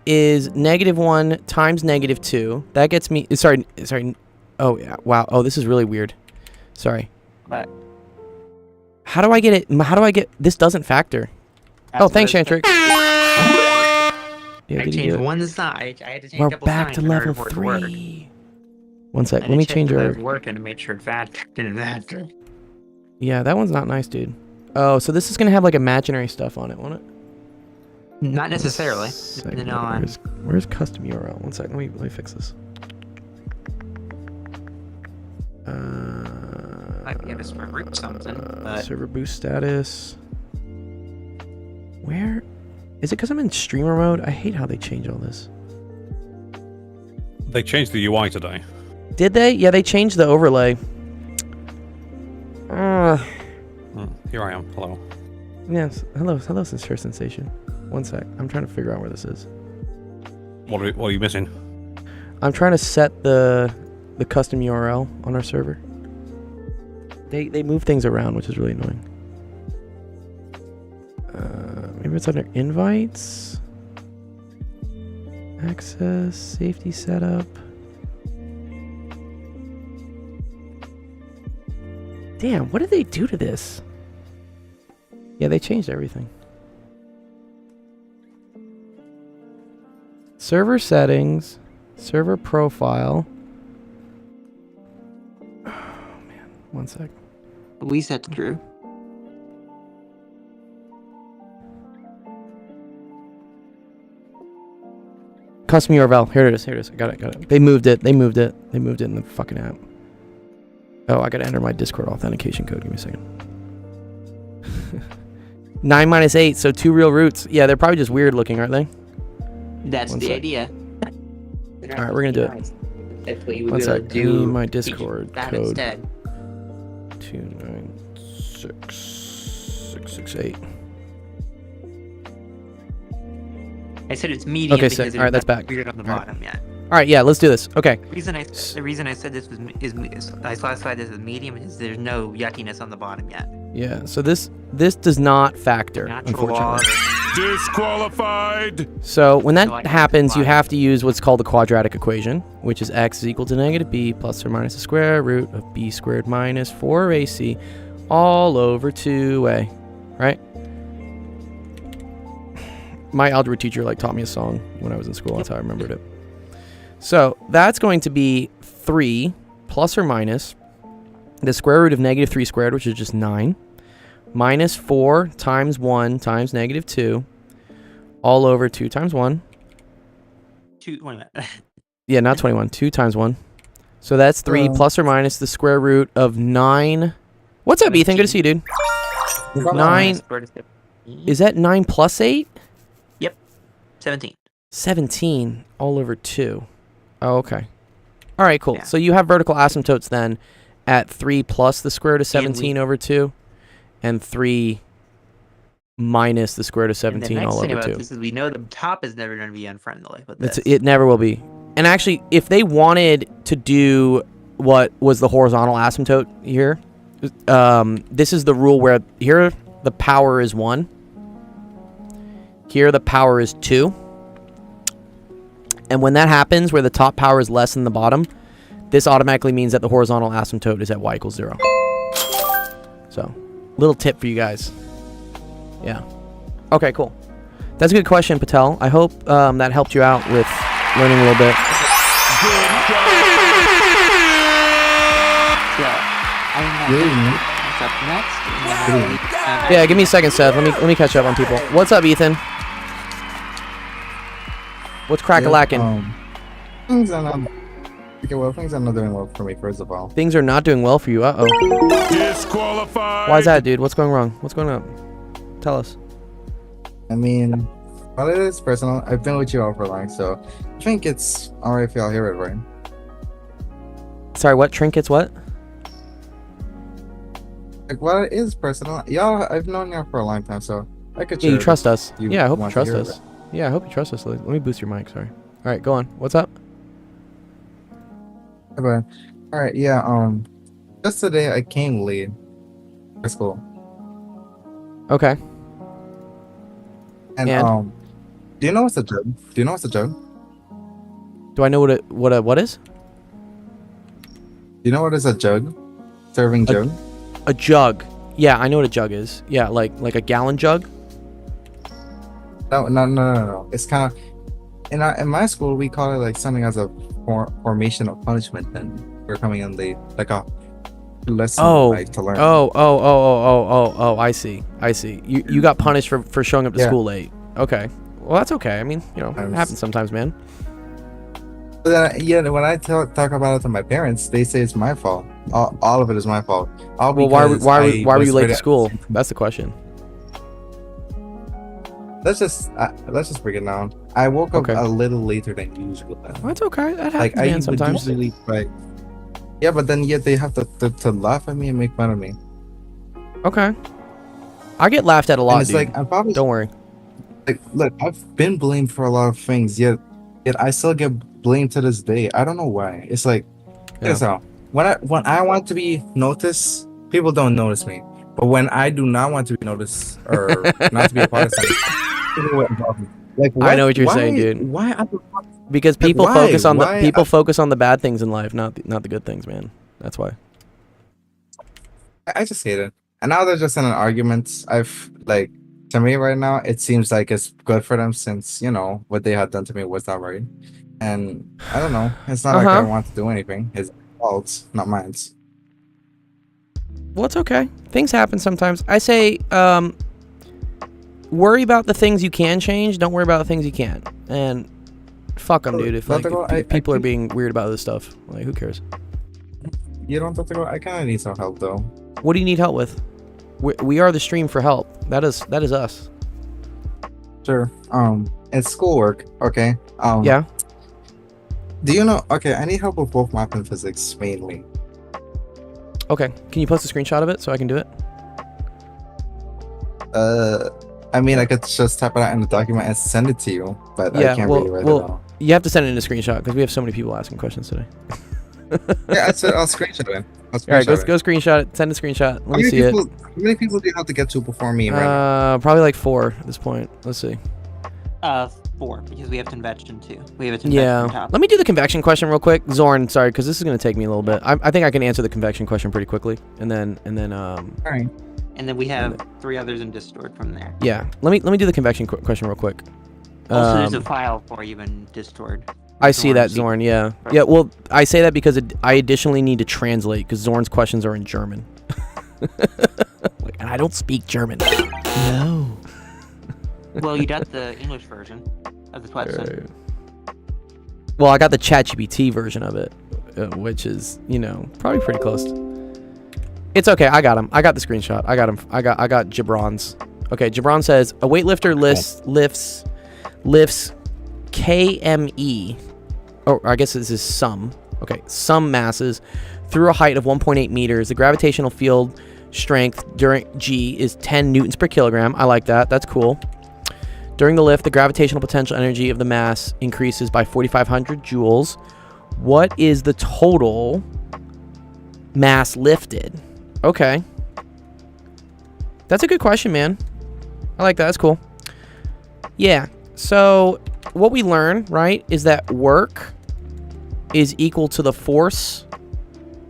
is -1 times -2. That gets me sorry. Oh, yeah. Wow. Oh, this is really weird. Sorry. But How do I get it? How do I get this doesn't factor? Oh, thanks, Shantrix. Yeah, I did you changed do it? one side. I had to change We're a couple back signs to in order level for it to work. 3. 1 sec. I Let me checked change that our. it was working to make sure it didn't factor. Yeah, that one's not nice, dude. Oh, so this is gonna have like imaginary stuff on it, won't it? Not necessarily. Second, Depending on. where's custom URL? 1 sec. Let me fix this. Might be able to root something, but Server boost status. Where is it? Because I'm in streamer mode. I hate how they change all this. They changed the UI today. Did they? Yeah, they changed the overlay. Here I am. Hello. Yes. Hello, Sincere Sensation. 1 sec. I'm trying to figure out where this is. What are you missing? I'm trying to set the custom URL on our server. They move things around, which is really annoying. Maybe it's under invites, access, safety setup. Damn, what did they do to this? Yeah, they changed everything. Server settings, server profile. Oh man, 1 sec. at least that's true. Custom URL. Here it is. I got it. They moved it in the fucking app. Oh, I gotta enter my Discord authentication code. Give me a second. 9 minus 8, so 2 real roots. Yeah, they're probably just weird looking, aren't they? That's 1 the sec. idea. Alright, we're gonna do it. That's what you would 1 be able sec. to I do. need my Discord that code. instead. 296668. I said it's medium Okay, because sick. it's Alright, that's not back. weird on the Alright. bottom yet. All right, yeah, let's do this. Okay. The reason I said this is I classified this as medium is there's no yuckiness on the bottom yet. Yeah. So this does not factor, Natural law. unfortunately. Disqualified. So when that No, I can happens, you combine. have to use what's called the quadratic equation, which is x is equal to -b plus or minus the square root of b squared minus 4ac all over 2a, right? My algebra teacher taught me a song when I was in school. That's how I remembered it. So that's going to be 3 plus or minus the square root of -3 squared, which is just 9, minus 4 times 1 times -2, all over 2 times 1. Wait a minute. Yeah, not 21. 2 times 1. So that's 3 plus or minus the square root of 9. What's up, Ethan? Good to see you, dude. 9. Is that 9 plus 8? 17. 17 all over 2. Oh, okay. All right, cool. Yeah. So you have vertical asymptotes then at 3 plus the square root of 17 over 2 and 3 minus the square root of And the 17 next all thing over about 2. this is we know the top is never going to be unfriendly with this. It never will be. And actually, if they wanted to do what was the horizontal asymptote here, this is the rule where here the power is 1. Here the power is 2. And when that happens, where the top power is less than the bottom, this automatically means that the horizontal asymptote is at y equals 0. So, little tip for you guys. Yeah. Okay, cool. That's a good question, Patel. I hope that helped you out with learning a little bit. What's up next? Yeah, give me a second, Seth. Let me catch up on people. What's up, Ethan? What's crack-a-lackin'? Things are not things are not doing well for me. First of all, Things are not doing well for you. Uh-oh. Disqualified. Why is that, dude? What's going wrong? What's going on? Tell us. I mean, well, it is personal. I've been with you all for long, so I think it's alright if y'all hear it, right? Sorry, what? Trinkets, what? Like, well, it is personal. Y'all, I've known y'all for a long time, so I could. Yeah, you share trust it us. if Yeah, I hope you want to trust hear us. it. Yeah, I hope you trust us. Let me boost your mic, sorry. All right, go on. What's up? But all right, yeah. Just today I came late for school, Okay. and And? do you know what's a jug? Do you know what's a jug? Do I know what is? Do you know what is a jug? Serving jug? A jug. Yeah, I know what a jug is. Yeah, like a gallon jug. No. It's kind of in my school we call it like something as a formation of punishment. Then we're coming in late, like a lesson like to learn. Oh, I see. You got punished for showing up to Yeah. school late. Okay. Well, that's okay. I mean, it happens sometimes, man. But then, yeah, when I talk about it to my parents, they say it's my fault. All of it is my fault. All Well, why because were I you was late ready to school? That's the question. Let's just break it down. I woke up Okay. a little later than usual. Well, that's okay. That happens, Like I man, would sometimes. usually like. Yeah, but then yet they have to laugh at me and make fun of me. Okay. I get laughed at a lot, And it's dude. like I'm probably Don't worry. like, look, I've been blamed for a lot of things, yet I still get blamed to this day. I don't know why. It's like, Yeah. here's how. When I want to be noticed, people don't notice me. But when I do not want to be noticed or not to be a part of something, people will involve me. Like, I know what you're saying, dude. Why? Because Like, people why? focus on Why? focus on the bad things in life, not the good things, man. That's why. I just hate it. And now they're just in an argument. To me right now, it seems like it's good for them since, what they had done to me was not right. And I don't know. It's not like I want to do anything. It's fault, not mine. Well, it's okay. Things happen sometimes. I say, worry about the things you can change. Don't worry about the things you can't. And fuck them, dude. If people are being weird about this stuff, like, who cares? You don't have to go. I kind of need some help though. What do you need help with? We are the stream for help. That is us. Sure. It's schoolwork. Okay. Yeah. Do you know? Okay, I need help with both math and physics mainly. Okay. Can you post a screenshot of it so I can do it? I mean, I could just type it out in the document and send it to you, but I can't really write it out. You have to send it in a screenshot because we have so many people asking questions today. Yeah, I'll screenshot it. All right, go screenshot it. Send a screenshot. Let me see it. How many people do you have to get to before me? Probably like 4 at this point. Let's see. 4 because we have convection too. We have a convection Yeah. top. Let me do the convection question real quick. Zorn, sorry, because this is going to take me a little bit. I think I can answer the convection question pretty quickly, and then All right. And then we have 3 others in Discord from there. yeah. Let me do the convection question real quick. Also, there's a file for you in Discord. I see that, Zorn. Yeah. Yeah. Well, I say that because I additionally need to translate because Zorn's questions are in German. And I don't speak German. No. Well, you got the English version of the question. Well, I got the ChatGPT version of it, which is, probably pretty close. It's okay. I got him. I got the screenshot. I got him. I got Gibran's. Okay, Gibran says a weightlifter lifts KME oh, I guess this is some. Okay, some masses through a height of 1.8 meters. The gravitational field strength during G is 10 newtons per kilogram. I like that. That's cool. During the lift, the gravitational potential energy of the mass increases by 4,500 joules. What is the total mass lifted? Okay. That's a good question, man. I like that. That's cool. Yeah. So what we learn, right, is that work is equal to the force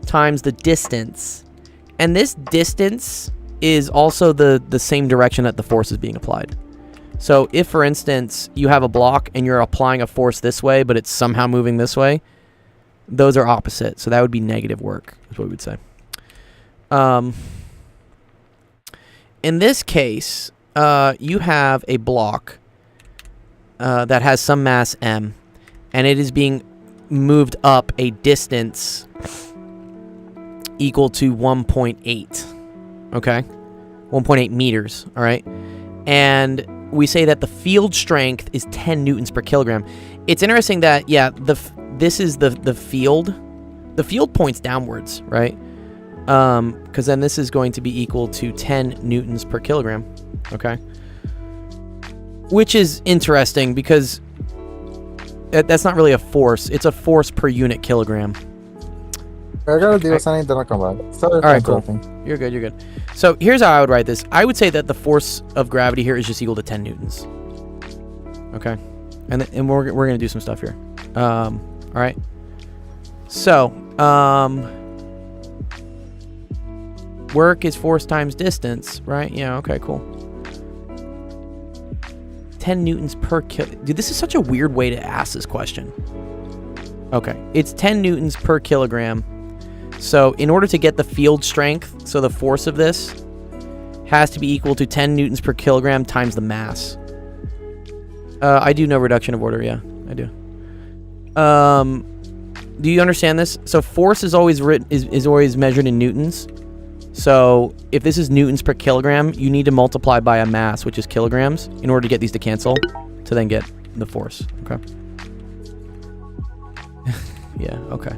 times the distance. And this distance is also the same direction that the force is being applied. So if, for instance, you have a block and you're applying a force this way, but it's somehow moving this way, those are opposite. So that would be negative work, is what we would say. In this case, you have a block that has some mass m, and it is being moved up a distance equal to 1.8. Okay? 1.8 meters, all right? And we say that the field strength is 10 newtons per kilogram. It's interesting that, yeah, this is the field. The field points downwards, right? Because then this is going to be equal to 10 newtons per kilogram, okay? Which is interesting because that's not really a force. It's a force per unit kilogram. I gotta deal with something, then I'll come back. Sorry, all right, cool. interrupting. You're good, you're good. So here's how I would write this. I would say that the force of gravity here is just equal to 10 newtons. Okay? And we're going to do some stuff here. All right? So, work is force times distance, right? Yeah, okay, cool. 10 newtons per Dude, this is such a weird way to ask this question. Okay, it's 10 newtons per kilogram. So in order to get the field strength, so the force of this has to be equal to 10 newtons per kilogram times the mass. I do know reduction of order, yeah, I do. Do you understand this? So force is always is always measured in newtons. So if this is newtons per kilogram, you need to multiply by a mass, which is kilograms, in order to get these to cancel, to then get the force. Okay. Yeah, okay.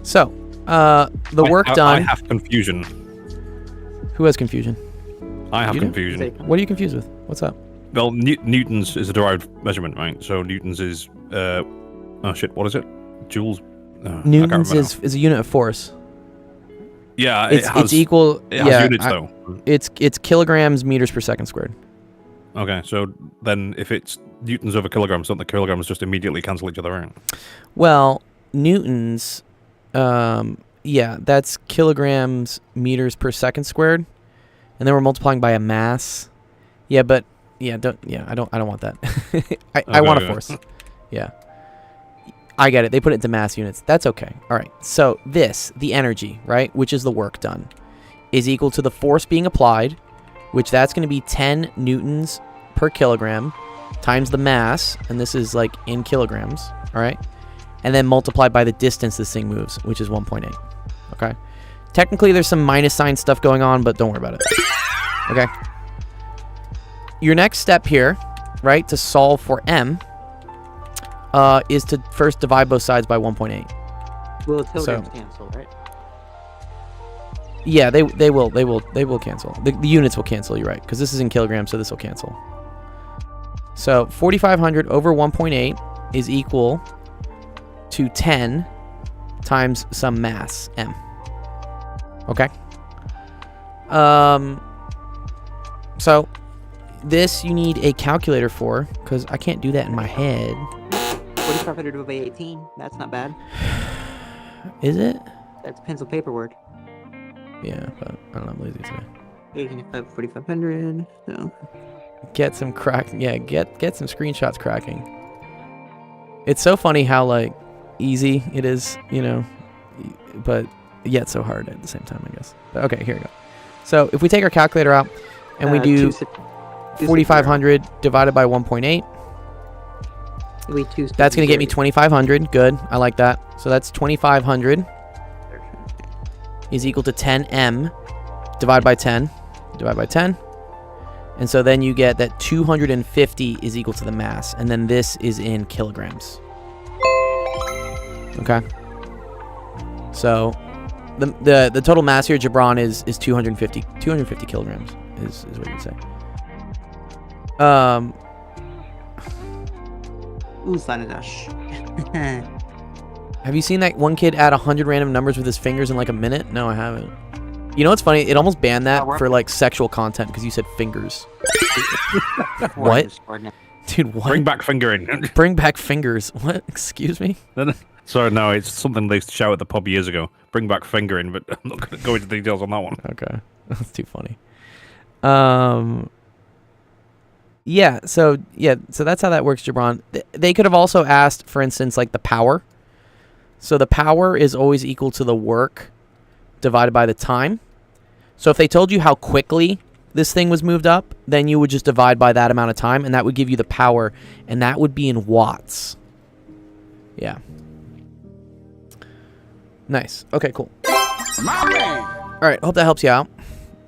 So, the work done... I have confusion. Who has confusion? I have You do? confusion. What are you confused with? What's up? Well, newtons is a derived measurement, right? So newtons is... oh, shit, what is it? Joules? Newtons is a unit of force. Yeah, It's equal... It has units, though. It's kilograms meters per second squared. Okay, so then if it's newtons over kilograms, don't the kilograms just immediately cancel each other out? Well, newtons... yeah, that's kilograms meters per second squared, and then we're multiplying by a mass. Yeah, but I don't want that. I want a force. Yeah, I get it. They put it into mass units. That's okay. All right. So the energy, right, which is the work done, is equal to the force being applied, which that's going to be 10 newtons per kilogram times the mass, and this is like in kilograms. All right. And then multiplied by the distance this thing moves, which is 1.8. Okay? Technically, there's some minus sign stuff going on, but don't worry about it. Okay? Your next step here, right, to solve for m, is to first divide both sides by 1.8. Will kilograms cancel, right? Yeah, they will cancel. The units will cancel, you're right, because this is in kilograms, so this will cancel. So 4,500 over 1.8 is equal to 10 times some mass, m. Okay? So this you need a calculator for, because I can't do that in my head. 4,500 divided by 18. That's not bad. Is it? That's pencil paper word. Yeah, but I don't know, I'm lazy today. 85, 4,500. So. Get some get some screenshots cracking. It's so funny how, like, easy it is, you know, but yet so hard at the same time, I guess. But okay, here we go. So if we take our calculator out and we do 4,500 divided by 1.8, that's going to get me 2,500. Good. I like that. So that's 2,500 is equal to 10m divided by 10. And so then you get that 250 is equal to the mass. And then this is in kilograms. Okay. So, the total mass here, Gibran, is 250 kilograms. Is what you'd say. Ooh, Slanidash. Have you seen that one kid add 100 random numbers with his fingers in like a minute? No, I haven't. You know what's funny? It almost banned that for like sexual content because you said fingers. What? Dude, what? Bring back fingering. Bring back fingers. What? Excuse me? Sorry, no, it's something they used to shout at the pub years ago. Bring back fingering, but I'm not going to go into details on that one. Okay. That's too funny. Yeah, so that's how that works, Gibran. They could have also asked, for instance, like the power. So the power is always equal to the work divided by the time. So if they told you how quickly this thing was moved up, then you would just divide by that amount of time, and that would give you the power, and that would be in watts. Yeah. Nice. Okay, cool. All right, hope that helps you out,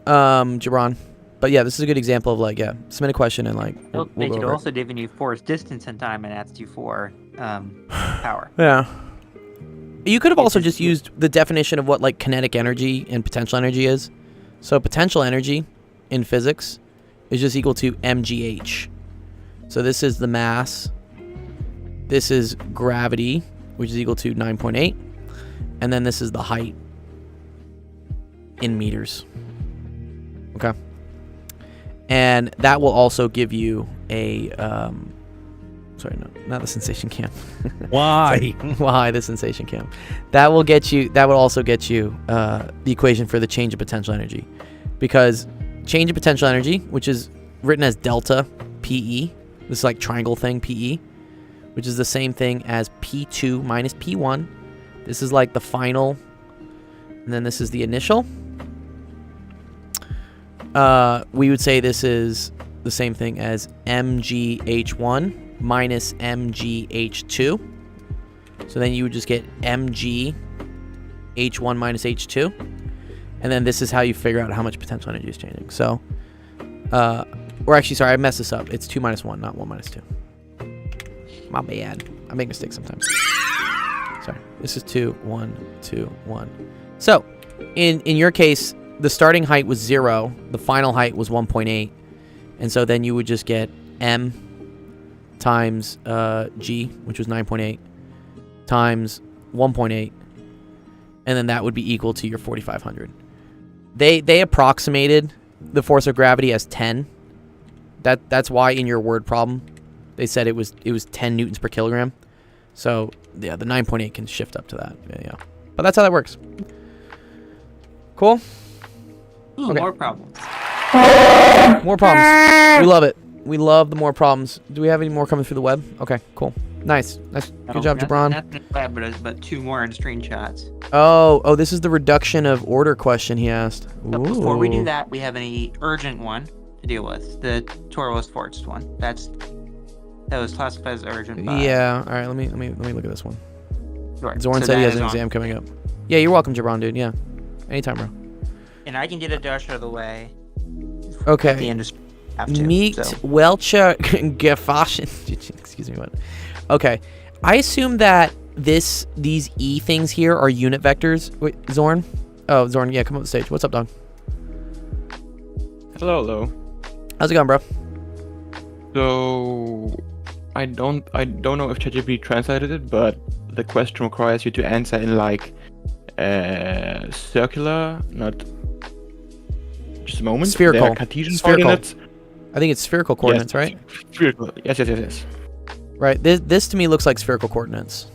Gibran. But yeah, this is a good example of like, yeah, submit a question and like. They could also give you force distance and time and ask you for power. Yeah. You could have also just used the definition of what like kinetic energy and potential energy is. So potential energy in physics is just equal to mgh. So this is the mass. This is gravity, which is equal to 9.8. And then this is the height in meters. Okay. And that will also give you a sorry, no, not the sensation camp. Why? Why the sensation camp? That will get you. That would also get you the equation for the change of potential energy, because change of potential energy, which is written as delta PE, this is like triangle thing PE, which is the same thing as P2 minus P1. This is like the final, and then this is the initial. We would say this is the same thing as mgh1 minus mgh2. So then you would just get mg h1 minus h2. And then this is how you figure out how much potential energy is changing. So, or actually, sorry, I messed this up. It's 2 minus 1, not 1 minus 2. My bad. I make mistakes sometimes. Sorry. This is 2, 1, 2, 1. So, in your case, the starting height was 0. The final height was 1.8. And so then you would just get m times g, which was 9.8, times 1.8, and then that would be equal to your 4,500. They approximated the force of gravity as 10. That's why in your word problem they said it was 10 newtons per kilogram. So yeah, the 9.8 can shift up to that. Yeah, but that's how that works. Cool. Ooh, Okay. more problems. More problems. We love it. We love the more problems. Do we have any more coming through the web? Okay, cool. Nice. Good job, Gibran. Nothing in the web, but 2 more in screenshots. Oh, this is the reduction of order question he asked. But before we do Ooh. that, we have an urgent one to deal with. The Toro Forged one. That was classified as urgent. By Yeah. All right. Let me look at this one. Sure. Zorn So said he that has an is on. exam coming up. Yeah, you're welcome, Gibran, dude. Yeah. Anytime, bro. And I can get a dash out of the way. Okay. The industry have to. Meet so. Welcher Gefashion. Excuse me, what? Okay. I assume that these E things here are unit vectors. Wait, Zorn? Oh, Zorn, yeah, come up the stage. What's up, dog? Hello. How's it going, bro? So I don't know if ChatGPT translated it, but the question requires you to answer in like circular, not just a moment. Spherical. They're Cartesian Spherical. coordinates. I think it's spherical coordinates, Yes. right? Spherical. Yes. Right. This to me looks like spherical coordinates.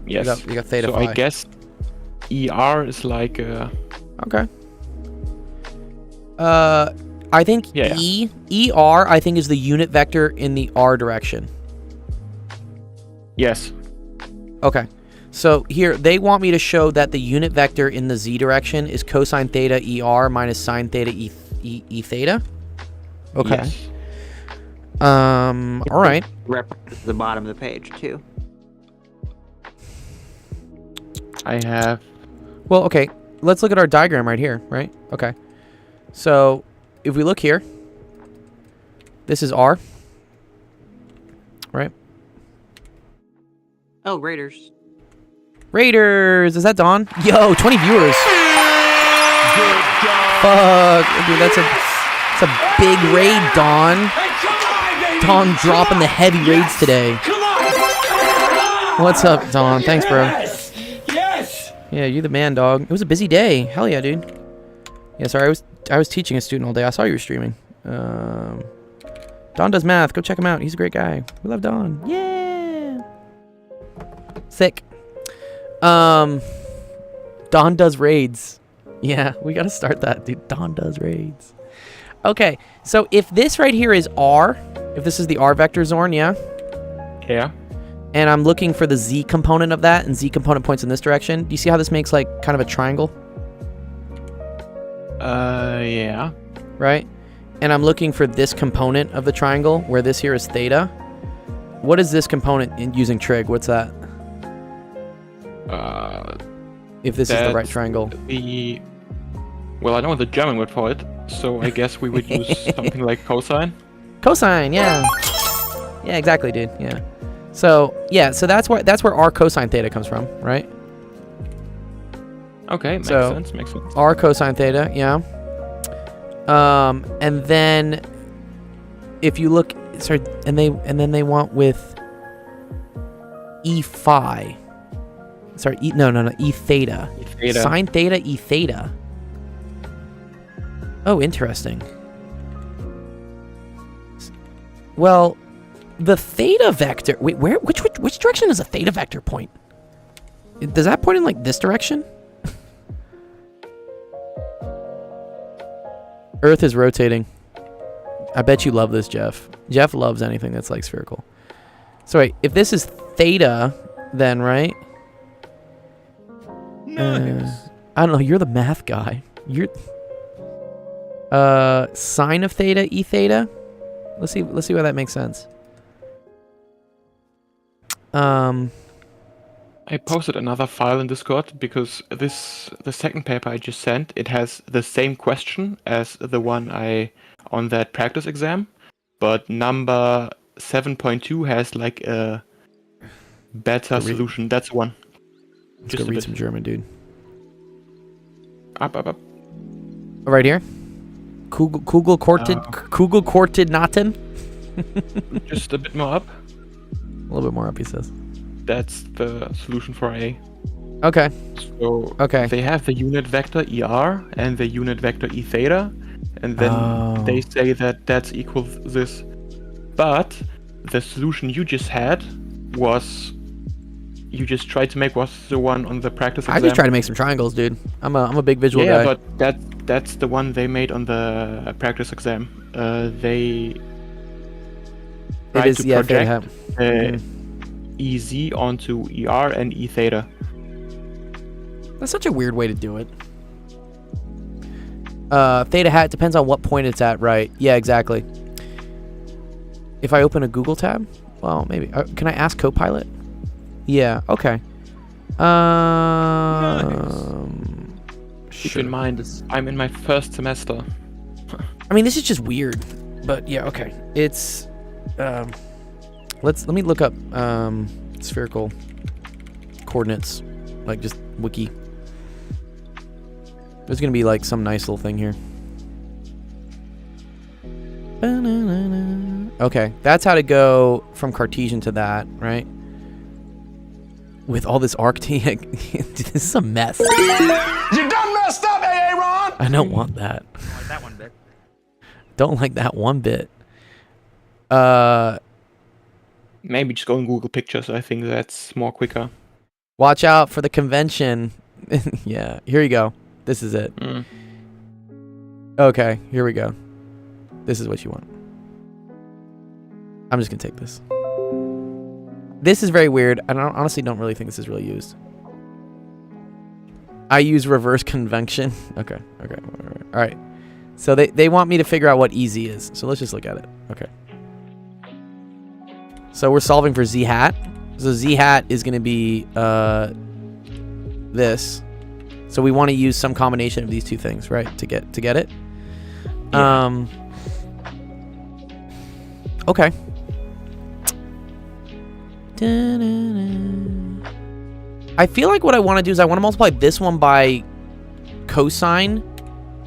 Yes. You got theta so phi. I guess ER is like Okay. I think Yeah. ER I think is the unit vector in the R direction. yes. Okay. So here they want me to show that the unit vector in the Z direction is cosine theta ER minus sine theta E theta. Okay. Yes. All right. Reference to the bottom of the page too. I have Well, okay. Let's look at our diagram right here, right? Okay. So if we look here, this is R, right? Oh, Raiders. Raiders. Is that Dawn? Yo, 20 viewers. Good job. Fuck, dude, that's a big raid, Dawn. Dawn dropping the heavy raids today. What's up, Dawn? Thanks, bro. Yes. Yeah, you the man, dog. It was a busy day. Hell yeah, dude. Yeah, sorry, I was teaching a student all day. I saw you were streaming. Don does math. Go check him out. He's a great guy. We love Don. Yeah. Sick. Don does raids. Yeah, we gotta start that, dude. Don does raids. Okay, so if this right here is R, if this is the R vector Zorn, yeah? Yeah. And I'm looking for the Z component of that, and Z component points in this direction. Do you see how this makes like kind of a triangle? Yeah. Right? And I'm looking for this component of the triangle, where this here is theta. What is this component in using trig? What's that? If this is the right triangle. Well, I know the German word for it, so I guess we would use something like cosine. Cosine, yeah. Yeah, exactly, dude. Yeah. So that's where R cosine theta comes from, right? Okay, makes sense. R cosine theta, yeah. And then if you look, sorry, and then they want with E phi. Sorry, E theta. E theta. Sine theta, E theta. Oh, interesting. Well, the theta vector. Wait, which direction does a theta vector point? Does that point in like this direction? Earth is rotating. I bet you love this, Jeff. Jeff loves anything that's like spherical. So wait, if this is theta, then right? Nice. I don't know. You're the math guy. You're sine of theta, E theta. Let's see why that makes sense. I posted another file in Discord because the second paper I just sent, it has the same question as the one on that practice exam, but number 7.2 has like a better solution. That's one. Let's go read some German, dude. Up. Right here. Kugelkoordinaten. Just a bit more up. A little bit more up, he says. That's the solution for A. Okay. So they have the unit vector ER and the unit vector E theta, and then they say that that's equal this. But the solution you just had was you just tried to make was the one on the practice exam. I just try to make some triangles, dude. I'm a big visual guy. Yeah, but that's the one they made on the practice exam. They tried to project EZ onto ER and E theta. That's such a weird way to do it. Theta hat depends on what point it's at, right? Yeah, exactly. If I open a Google tab, well, maybe. Can I ask Copilot? Yeah. Okay. Keep in mind, I'm in my first semester. I mean, this is just weird, but yeah. Okay. It's let me look up spherical coordinates, like just wiki. There's gonna be like some nice little thing here. Okay, that's how to go from Cartesian to that, right? With all this arc this is a mess. You done messed up, Aaron! I don't want that. Like that one bit. Don't like that one bit. Maybe just go on Google Pictures. I think that's more quicker. Watch out for the convention. Yeah, here you go. This is it. Okay, here we go. This is what you want. I'm just gonna take this. This is very weird. I honestly don't really think this is really used. I use reverse convection. Okay. All right. So they want me to figure out what EZ is. So let's just look at it. Okay. So we're solving for Z hat. So Z hat is going to be this. So we want to use some combination of these two things, right? To get it. Yeah. Okay. I feel like what I want to do is I want to multiply this one by cosine,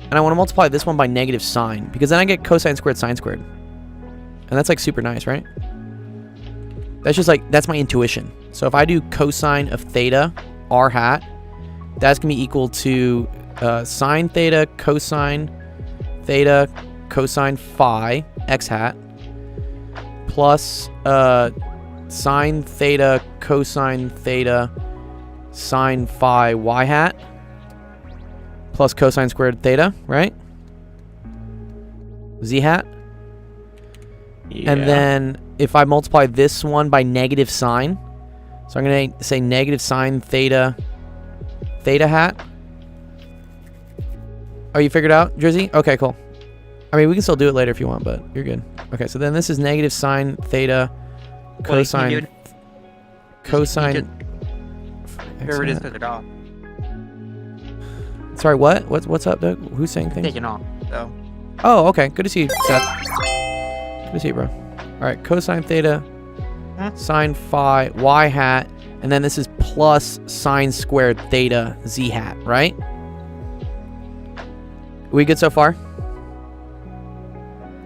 and I want to multiply this one by negative sine, because then I get cosine squared sine squared. And that's like super nice, right? That's just like, that's my intuition. So if I do cosine of theta r hat, that's going to be equal to sine theta cosine phi x hat plus sine theta cosine theta sine phi y hat plus cosine squared theta, right? Z hat. Yeah. And then if I multiply this one by negative sine, so I'm going to say negative sine theta hat. Oh, you figured out, Drizzy? Okay, cool. I mean, we can still do it later if you want, but you're good. Okay, so then this is negative sine theta cosine cosine. Whoever it is, took it off. Sorry, what? What's up, Doug? Who's saying things? Taking off. So Oh, okay. Good to see you, Seth. Good to see you, bro. All right, cosine theta, sine phi y hat, and then this is plus sine squared theta z hat, right? We good so far?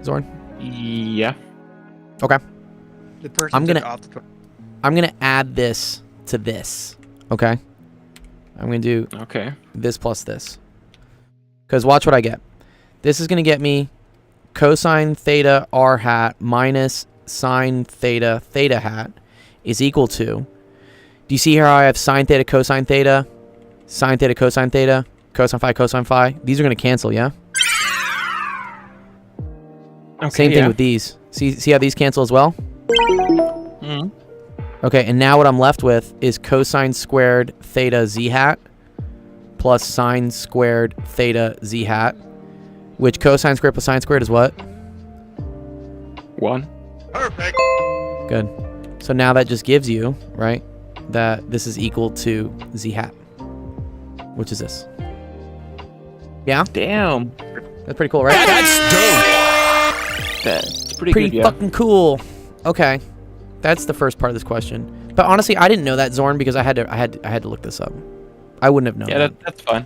Zorn? Yeah. Okay. the person I'm took gonna- off the I'm going to add this to this, okay? I'm going to do Okay. this plus this. Because watch what I get. This is going to get me cosine theta r hat minus sine theta theta hat is equal to, do you see here how I have sine theta cosine theta, cosine theta, cosine phi? These are going to cancel, yeah? Okay. Same thing with these. See how these cancel as well? Mhm. Okay, and now what I'm left with is cosine squared theta z hat plus sine squared theta z hat, which cosine squared plus sine squared is what? 1. Good. So now that just gives you, right, that this is equal to z hat, which is this. Yeah? Damn. That's pretty cool, right? That's pretty Pretty good, yeah. fucking cool. Okay. That's the first part of this question. But honestly, I didn't know that, Zorn, because I had to look this up. I wouldn't have known Yeah, that. that's fine.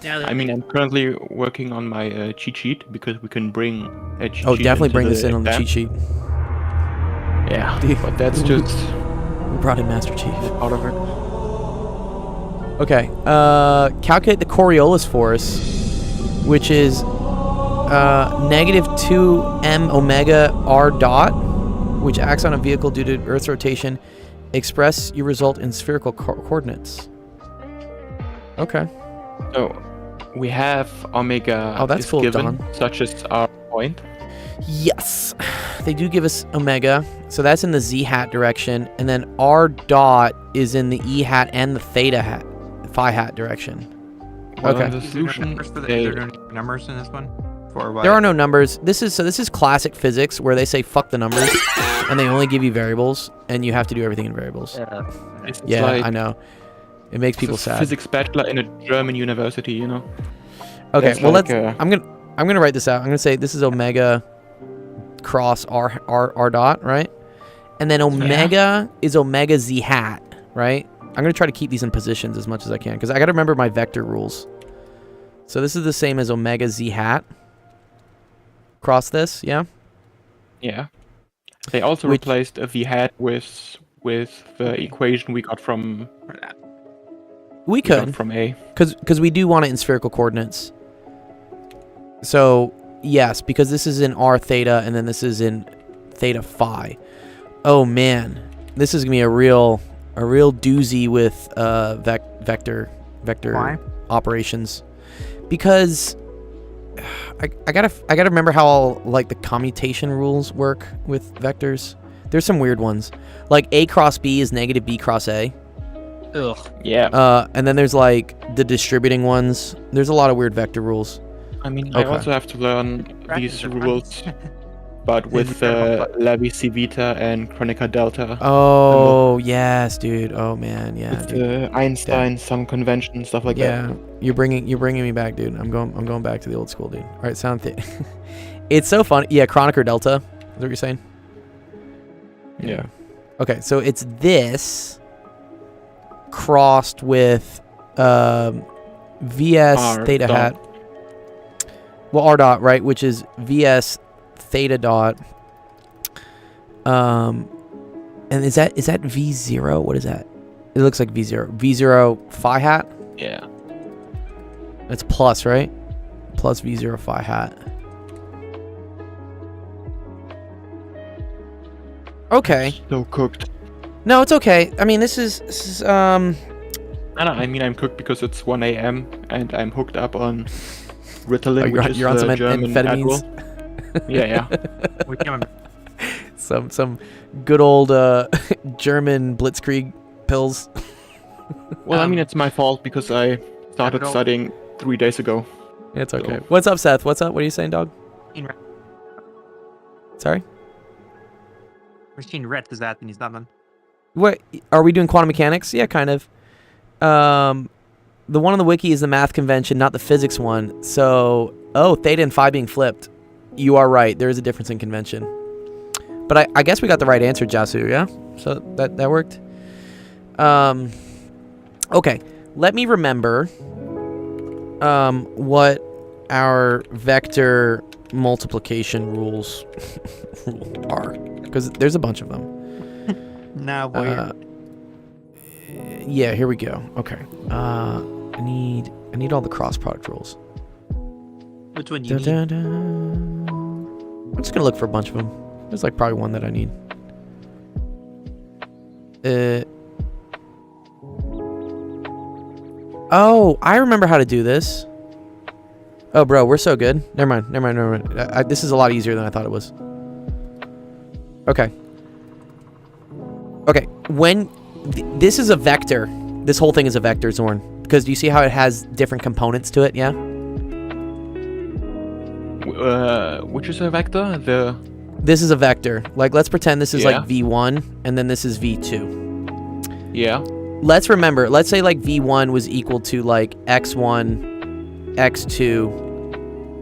Yeah, I mean, I'm currently working on my cheat sheet because we can bring a cheat Oh, sheet definitely into bring this in on the exam. cheat sheet. Yeah, but that's just We brought in Master Chief. part of it. Okay. Calculate the Coriolis force, which is negative 2m omega r dot, which acts on a vehicle due to Earth's rotation. Express your result in spherical coordinates. Okay. So we have omega Oh, that's is cool, given, Don. such as our point. Yes, they do give us omega, so that's in the z hat direction, and then r dot is in the e hat and the theta hat, phi hat direction. Well, Okay. in the Is there solution, numbers for the, they- is there no numbers in this one? For what? There are no numbers. This is classic physics where they say fuck the numbers, and they only give you variables, and you have to do everything in variables. it's Yeah, like I know. It makes people it's a sad. physics bachelor in a German university, you know. Okay, That's well like, let's. I'm gonna write this out. I'm gonna say this is omega cross r dot, right? And then omega is omega z hat, right? I'm gonna try to keep these in positions as much as I can because I gotta remember my vector rules. So this is the same as omega z hat. Cross this, yeah. Yeah. They also Which- replaced a v hat with the equation we got from We we got could. from A. Because we do want it in spherical coordinates. So, yes, because this is in r theta and then this is in theta phi. Oh, man. This is going to be a real doozy with vector Why? operations. Because I gotta remember how all, like, the commutation rules work with vectors. There's some weird ones. Like, A cross B is negative B cross A. Ugh. Yeah. And then there's like the distributing ones. There's a lot of weird vector rules. I mean, I okay. also have to learn Practice these it, fun. rules, but with Levi Civita and Kronecker Delta. Oh yes, dude. Oh man, yeah, With dude. the Einstein sum convention stuff like Yeah, that. you're bringing me back, dude. I'm going back to the old school, dude. All right, sound It's so funny. Yeah, Kronecker Delta. Is that what you're saying? Yeah. Okay, so it's this crossed with VS R theta dot. hat. Well, R dot, right, which is VS theta dot. And is that V0? What is that? It looks like V0. V0 phi hat? Yeah. It's plus, right? Plus V0 phi hat. Okay. So cooked. No, it's okay. I mean, this is No, I mean I'm cooked because it's 1 a.m. and I'm hooked up on Ritalin, Oh, which is you're on the some German amphetamines? Adderall. Yeah. We can some good old German blitzkrieg pills. Well, I mean it's my fault because I started Adderall. studying 3 days ago. It's okay. So- What's up, Seth? What's up? What are you saying, dog? Sorry? Machine red is that, and he's not done. What are we doing? Quantum mechanics? Yeah, kind of. The one on the wiki is the math convention, not the physics one. So, theta and phi being flipped. You are right. There is a difference in convention. But I guess we got the right answer, Jasu. Yeah. So that worked. Okay. Let me remember. What our vector multiplication rules are, because there's a bunch of them. No, boy. Yeah, here we go. Okay. I need all the cross product rules. Which one you need? I'm just gonna look for a bunch of them. There's like probably one that I need. Oh, I remember how to do this. Oh, bro, we're so good. Never mind. This is a lot easier than I thought it was. Okay. Okay, when this is a vector, this whole thing is a vector, Zorn. Because do you see how it has different components to it? Yeah. Which is a vector? This is a vector. Like, let's pretend this is Yeah. like V1, and then this is V2. Yeah. Let's remember. Let's say like V1 was equal to like X1, X2,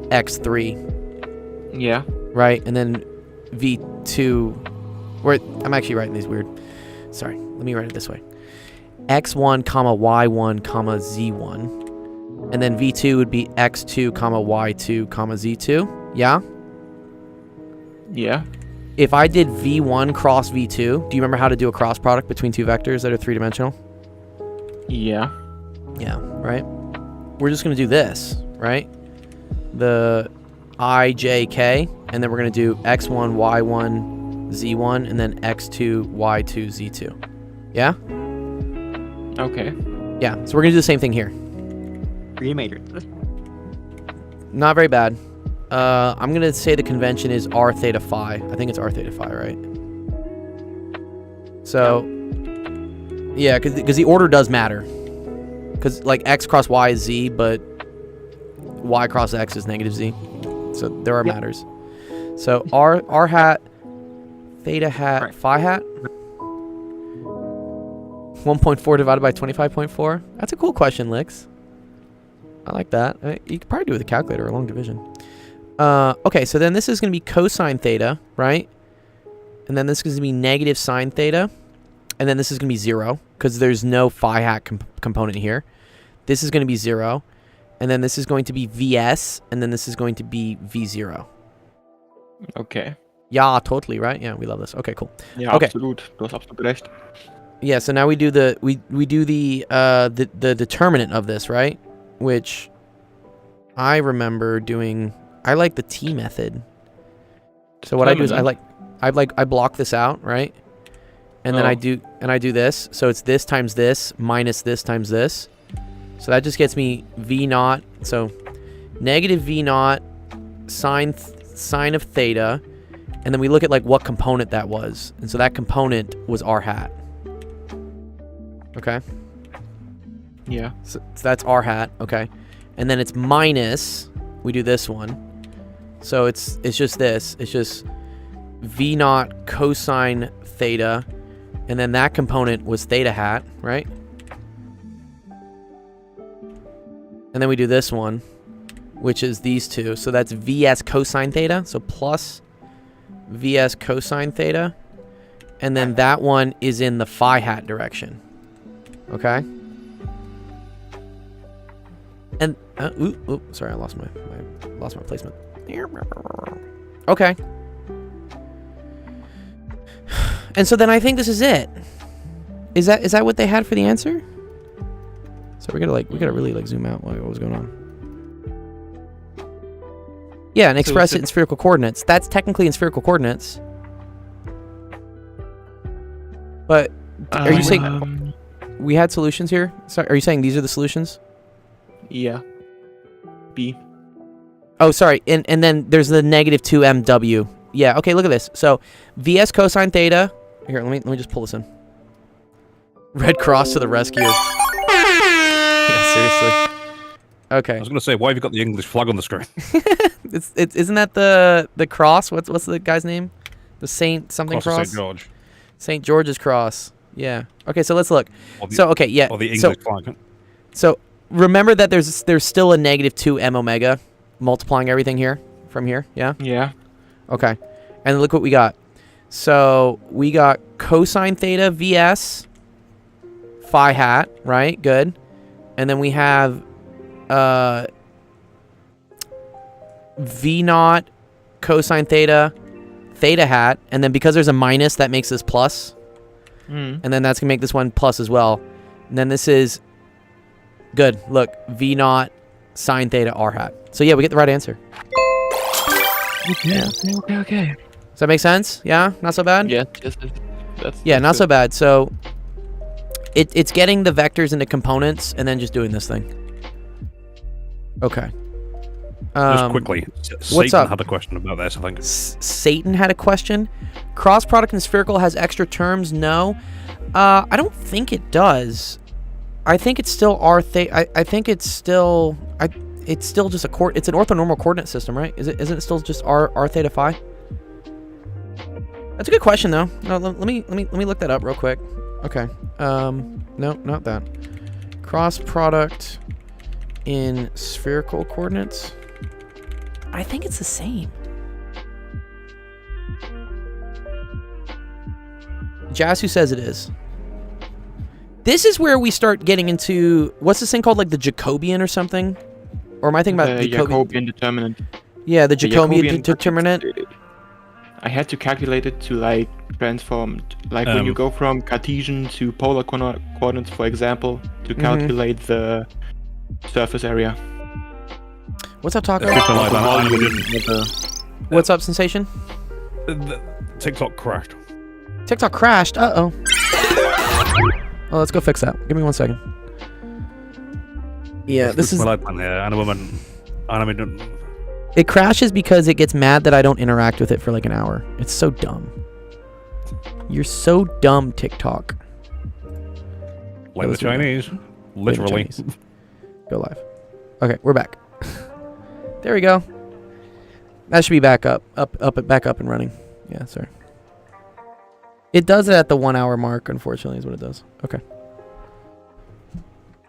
X3. Yeah. Right, and then V2. I'm actually writing these weird. Sorry, let me write it this way. X1, comma Y1, comma Z1, and then V2 would be X2, comma Y2, comma Z2. Yeah. Yeah. If I did V1 cross V2, do you remember how to do a cross product between two vectors that are three-dimensional? Yeah. Yeah. Right. We're just gonna do this, right? The I, J, K, and then we're gonna do X1, Y1, Z1, and then X2, Y2, Z2. Yeah? Okay. Yeah, so we're gonna do the same thing here. Three major. Not very bad. I'm gonna say the convention is R theta phi. I think it's R theta phi, right? So, yeah, because the order does matter. Because like X cross Y is Z, but Y cross X is negative Z. So there are matters. So R hat, theta hat, Right. phi hat. 1.4 divided by 25.4. That's a cool question, Lix. I like that. You could probably do it with a calculator or long division. Okay, so then this is going to be cosine theta, right? And then this is going to be negative sine theta. And then this is going to be 0, because there's no phi hat component here. This is going to be 0. And then this is going to be Vs, and then this is going to be V0. Okay. Yeah, totally, right? Yeah, we love this. Okay, cool. Ja, Okay. absolut. Du hast absolut recht. Yeah, so now we do the the determinant of this, right? Which I remember doing. I like the T method. So what I do is I block this out, right? And then I do this. So it's this times this minus this times this. So that just gets me V naught. So negative V naught sine of theta, and then we look at like what component that was, and so that component was R hat. Okay. Yeah. So that's R hat. Okay. And then it's minus. We do this one. So it's just this. It's just V naught cosine theta, and then that component was theta hat, right? And then we do this one, which is these two. So that's Vs cosine theta. So plus Vs cosine theta. And then that one is in the phi hat direction. Okay. And sorry, I lost my placement. Okay. And so then I think this is it. Is that what they had for the answer? So we gotta really like zoom out. What was going on? Yeah, and express it in spherical coordinates. That's technically in spherical coordinates. But are you saying we had solutions here? Sorry, are you saying these are the solutions? Yeah. B. Oh, sorry. And then there's the negative 2mw. Yeah. Okay. Look at this. So VS cosine theta. Here, let me just pull this in. Red Cross to the rescue. Yeah, seriously. Okay. I was going to say, why have you got the English flag on the screen? Isn't that the cross? What's the guy's name? The Saint something cross. St. George. St. George's cross. Yeah. Okay. So let's look. Or the, so okay. Yeah. Or the English flag. So remember that there's still a negative 2m omega multiplying everything here from here. Yeah. Yeah. Okay. And look what we got. So we got cosine theta vs phi hat, right? Good. And then we have v naught cosine theta hat, and then because there's a minus, that makes this plus. And then that's gonna make this one plus as well. And then this is good. Look, v naught sine theta r hat. So yeah, we get the right answer. Yeah. Okay. Does that make sense? Yeah, not so bad. Yeah. That's not so bad. So it's getting the vectors into components and then just doing this thing. Okay. Just quickly, what's Satan up? had a question about this, I think. Satan had a question. Cross product in spherical has extra terms? No. I don't think it does. I think it's still R theta. I think it's still it's still just it's an orthonormal coordinate system, right? Isn't it still just R theta phi? That's a good question though. No, let me look that up real quick. Okay. No, not that. Cross product in spherical coordinates. I think it's the same. Jasu says it is. This is where we start getting into what's this thing called, like the Jacobian or something? Or am I thinking about the Jacobian determinant? Yeah, the Jacobian determinant. I had to calculate it to like transform, like when you go from Cartesian to polar coordinates, for example, to calculate the surface area. What's up, Taco? Like What's up, Sensation? TikTok crashed. TikTok crashed. Uh-oh. Oh, let's go fix that. Give me 1 second. Yeah, this is... It crashes because it gets mad that I don't interact with it for like an hour. It's so dumb. You're so dumb, TikTok. Like the Chinese. Literally. Go live. Okay, we're back. There we go. That should be back up and running. Yeah, sorry. It does it at the 1 hour mark, unfortunately, is what it does. Okay.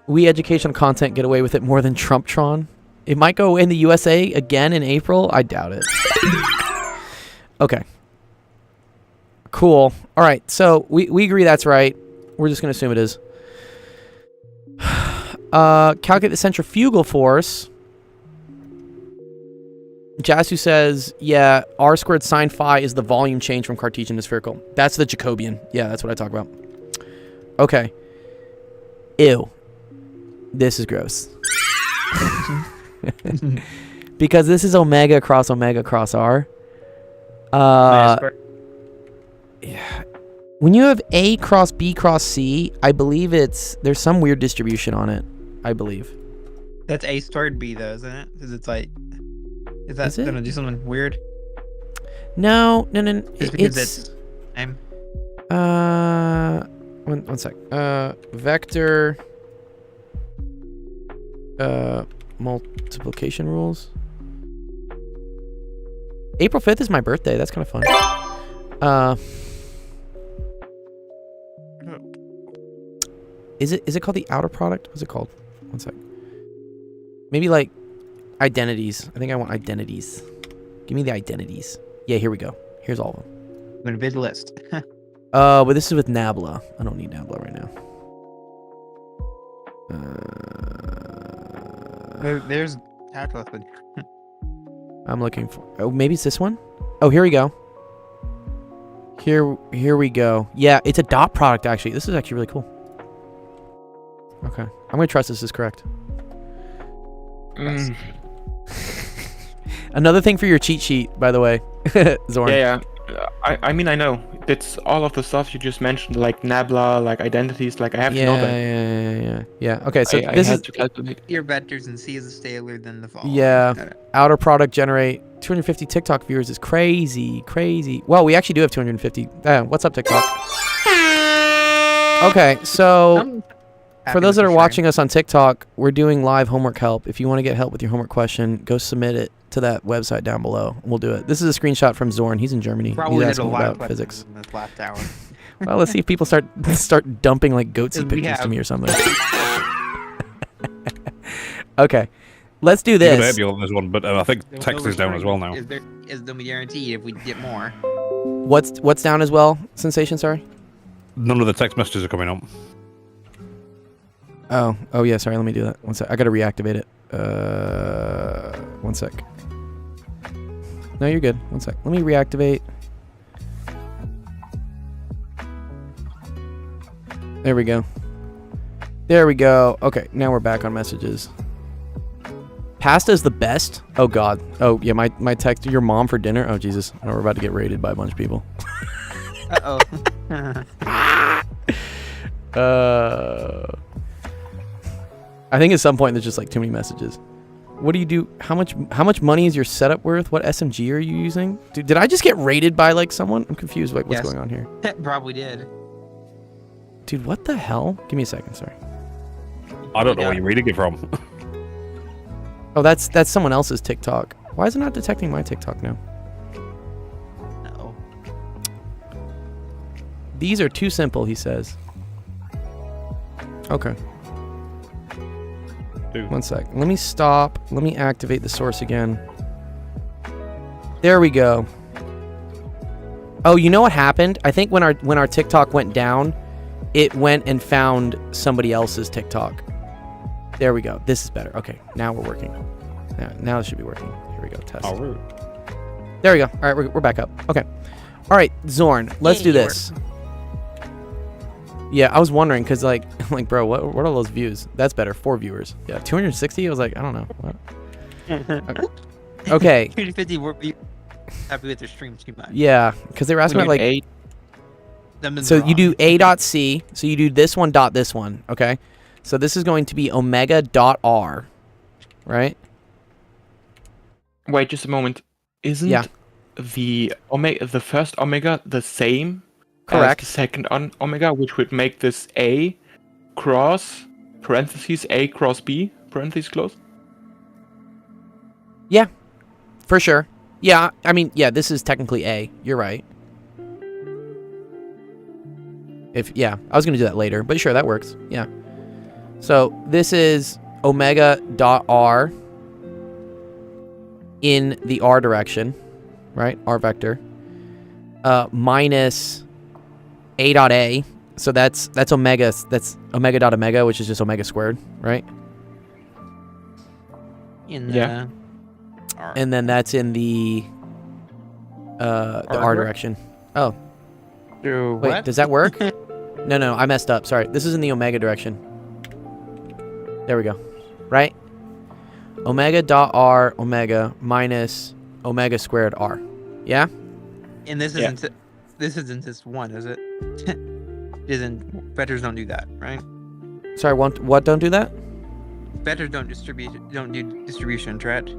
We educational content get away with it more than Trumptron. It might go in the USA again in April. I doubt it. Okay. Cool. All right. So we agree that's right. We're just going to assume it is. Calculate the centrifugal force. Jasu says, yeah, r squared sine phi is the volume change from Cartesian to spherical. That's the Jacobian. Yeah, that's what I talk about. Okay. Ew. This is gross. Because this is omega cross r. Yeah. When you have A cross B cross C, I believe there's some weird distribution on it. I believe. That's A squared B though, isn't it? Because it's like, is that gonna do something weird? No. Just because it's same. One sec. Vector. Multiplication rules. April 5th is my birthday. That's kind of fun. Is it called the outer product? What's it called? One sec. Maybe like identities. I think I want identities. Give me the identities. Yeah, here we go. Here's all of them. I'm gonna bid list. But this is with Nabla. I don't need Nabla right now. There's calculus. But I'm looking for. Oh, maybe it's this one. Oh, here we go. Here we go. Yeah, it's a dot product actually. This is actually really cool. Okay, I'm gonna trust this is correct. Another thing for your cheat sheet, by the way, Zorn. Yeah. I mean, I know. It's all of the stuff you just mentioned, like Nabla, like identities. Like I have to know that. Yeah. Okay, so I this had is to calculate. your vectors and C is a scalar than the following. yeah. Outer product generate 250 TikTok viewers is crazy. Well, we actually do have 250. What's up, TikTok? Okay, so for those that are watching us on TikTok, we're doing live homework help. If you want to get help with your homework question, go submit it to that website down below. We'll do it. This is a screenshot from Zorn. He's in Germany. Probably He's did a asking lot about of questions physics. in this last hour. Well, let's see if people start dumping like goatsy We pictures to have- me or something. Okay, let's do You're gonna this. help you on this one, but I think text is down as well now. Is the guaranteed if we get more? What's down as well? Sensation, sorry. None of the text messages are coming up. Oh yeah, sorry, let me do that. One sec. I gotta reactivate it. One sec. No, you're good. One sec. Let me reactivate. There we go. Okay, now we're back on messages. Pasta's the best? Oh god. Oh yeah, my text, your mom for dinner? Oh Jesus. I know we're about to get raided by a bunch of people. I think at some point there's just like too many messages. What do you do? How much money is your setup worth? What SMG are you using? Dude, did I just get raided by like someone? I'm confused. Like what's Yes. going on here? Probably did. Dude, what the hell? Give me a second, sorry. I don't know where you're reading it from. Oh, that's someone else's TikTok. Why is it not detecting my TikTok now? No. These are too simple, he says. Okay. Dude. One sec. Let me stop. Let me activate the source again. There we go. Oh, you know what happened? I think when our TikTok went down, it went and found somebody else's TikTok. There we go. This is better. Okay, now we're working. Now it should be working. Here we go. Test. Oh, rude. There we go. All right, we're back up. Okay. All right, Zorn. Let's do this. Yeah, I was wondering because like bro, what are those views? That's better. 4 viewers. Yeah, 260. I was like, I don't know. What? Okay. 250 were happy with their stream too much. Yeah, because they were asking about like 8. So you do A.C. So you do this one dot this one. Okay. So this is going to be omega dot R, right? Wait, just a moment. Isn't the first omega the same Correct. as the second omega, which would make this A cross parentheses A cross B parentheses close? Yeah, for sure. Yeah, I mean, yeah, this is technically A. You're right. I was gonna do that later, but sure, that works. Yeah. So this is omega dot R in the R direction, right? R vector. Minus A dot A. So that's omega. That's omega dot omega, which is just omega squared, right? Yeah. And then that's in the R direction. Oh, wait, does that work? No, I messed up. Sorry. This is in the omega direction. There we go. Right? Omega dot R omega minus omega squared R. Yeah? And this isn't just one, is it? Isn't vectors don't do that, right? Sorry, what don't do that? Vectors don't do distribution, right?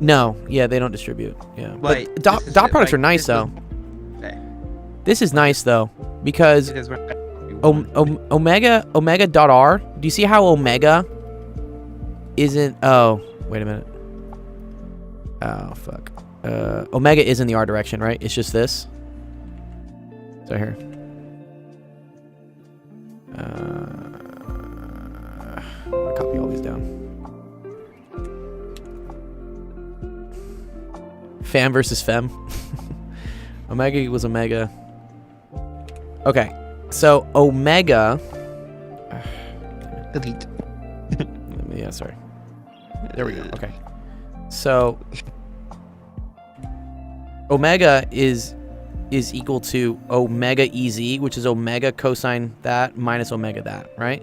No, yeah, they don't distribute. Yeah. But But dot products are nice though. This is nice though because omega dot R. Do you see how omega isn't? Oh, wait a minute. Oh fuck. Omega is in the R direction, right? It's just this. So here. I'm gonna copy all these down. Fam versus fem. Omega equals omega. Okay, so omega. Delete. Yeah, sorry. There we go. Okay. So omega is equal to omega EZ, which is omega cosine that minus omega that, right?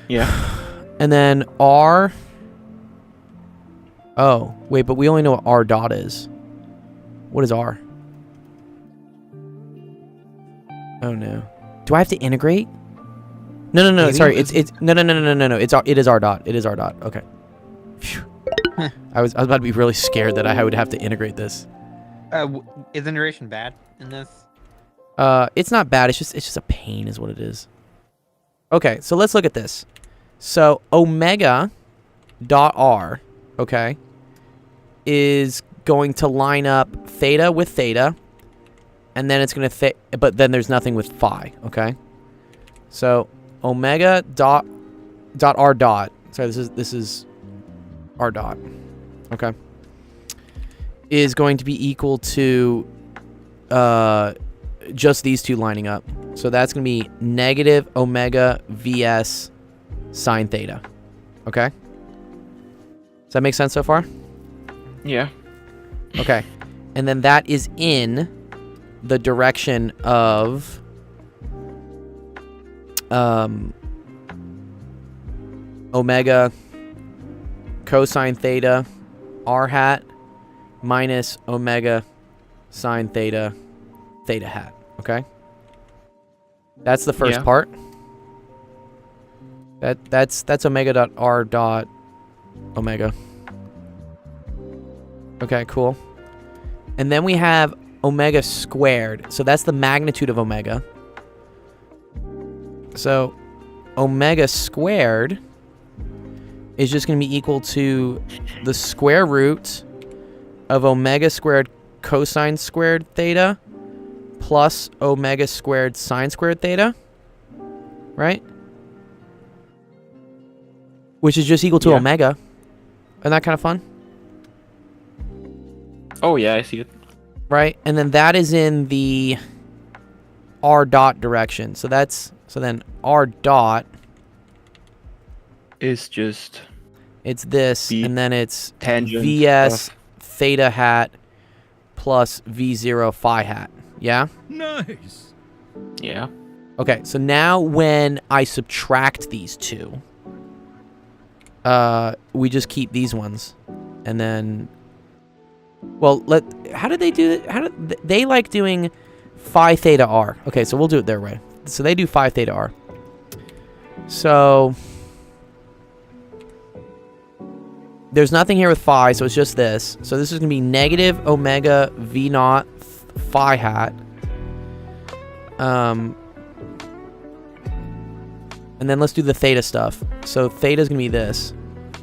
Yeah. And then R. Oh, wait, but we only know what R dot is. What is R? Oh no. Do I have to integrate? No. Maybe Sorry, it's- it's no. It is R dot. It is R dot. Okay. Phew. I was about to be really scared that I would have to integrate this. Is integration bad in this? It's not bad. It's just a pain, is what it is. Okay, so let's look at this. So omega dot R, okay, is going to line up theta with theta, and then it's going to but then there's nothing with phi, okay? So omega dot R dot. Sorry, this is R dot. Okay. Is going to be equal to just these two lining up. So that's going to be negative omega vs sine theta. Okay? Does that make sense so far? Yeah. Okay. And then that is in the direction of omega cosine theta r hat minus omega sine theta theta hat. Okay? That's the first Yeah. part. That's omega dot r dot omega. Okay, cool. And then we have omega squared. So that's the magnitude of omega. So omega squared is just going to be equal to the square root of omega squared cosine squared theta plus omega squared sine squared theta, right? Which is just equal to Yeah. omega. Isn't that kind of fun? Oh yeah, I see it. Right? And then that is in the r dot direction. So then r dot, Is just it's this, the and then it's tangent vs of- theta hat plus v0 phi hat. Yeah? Nice. Yeah. Okay, so now when I subtract these two, we just keep these ones, and then, well, how did they do it? How did they like doing phi theta r? Okay, so we'll do it their way. So they do phi theta r. So there's nothing here with phi, so it's just this. So this is gonna be negative omega v naught phi hat. And then let's do the theta stuff. So theta is going to be this.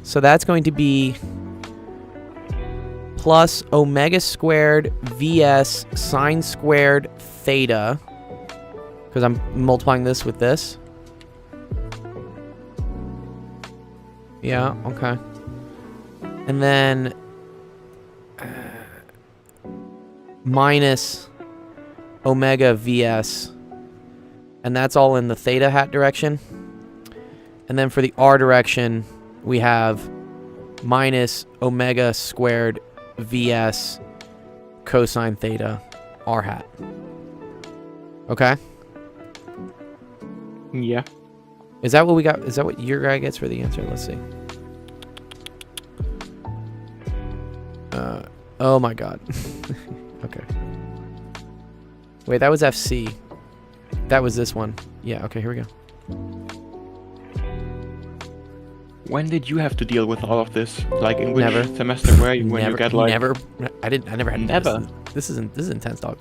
So that's going to be plus omega squared vs sine squared theta. Because I'm multiplying this with this. Yeah, okay. And then minus omega vs. And that's all in the theta hat direction. And then for the r direction, we have minus omega squared vs cosine theta r hat. Okay? Yeah. Is that what we got? Is that what your guy gets for the answer? Let's see. Oh my god. Okay. Wait, that was FC. That was this one. Yeah, okay, here we go. When did you have to deal with all of this? Like in which Never. semester were you when you get like never. I never had to do Never? This is intense, dog.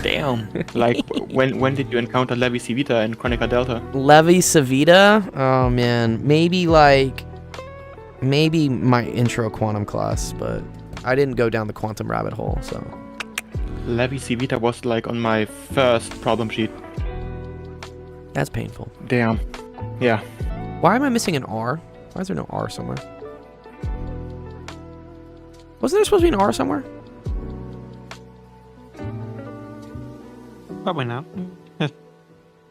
damn? Like when did you encounter Levi Civita and Chronica Delta? Levi Civita? Oh man, maybe my intro quantum class, but I didn't go down the quantum rabbit hole, so. Levi Civita was like on my first problem sheet. That's painful. Damn. Yeah. Why am I missing an R? Why is there no R somewhere? Wasn't there supposed to be an R somewhere? Probably not.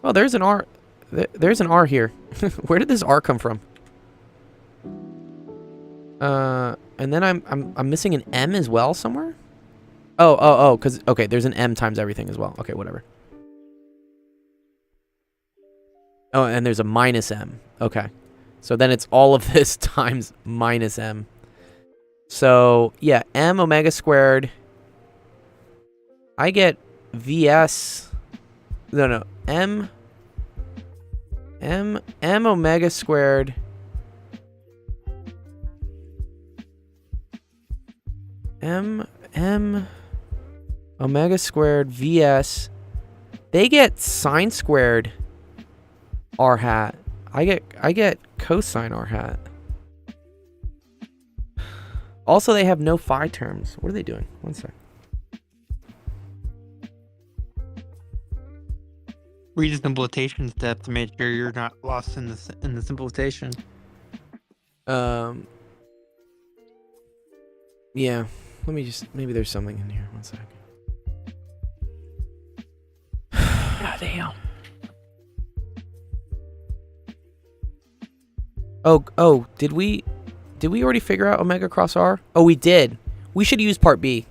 Oh, there's an R. there's an R here. Where did this R come from? And then I'm missing an M as well somewhere. Oh, because okay, there's an M times everything as well. Okay, whatever. Oh, and there's a minus M. Okay, so then it's all of this times minus M. So yeah, M omega squared. I get VS. No, M omega squared. M omega squared VS. They get sine squared R hat. I get cosine R hat. Also, they have no phi terms. What are they doing? One sec. Read the simplification step to make sure you're not lost in the simplification. Yeah. Let me just, maybe there's something in here. One sec. God damn. Oh, did we already figure out omega cross R? Oh, we did. We should use part B.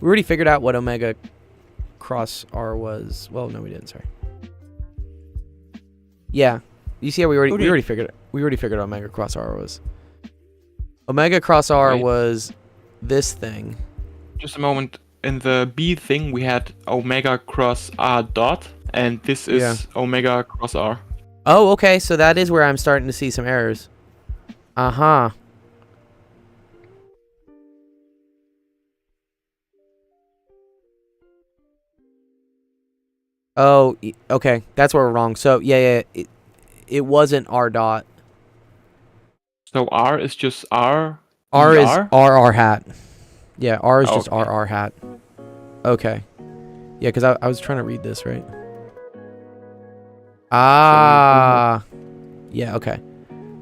We already figured out what omega cross R was. Well, no, we didn't. Sorry. Yeah. You see how we already figured out omega cross R was. Omega cross R was this thing. Just a moment. In the B thing, we had omega cross R dot, and this is omega cross R. Oh, okay. So that is where I'm starting to see some errors. Uh-huh. Oh, okay. That's where we're wrong. So, yeah. It wasn't R dot. So R is just R? R is ER? R hat. Yeah, R is just Okay. R hat. Okay. Yeah, because I was trying to read this, right? Ah. Yeah, okay.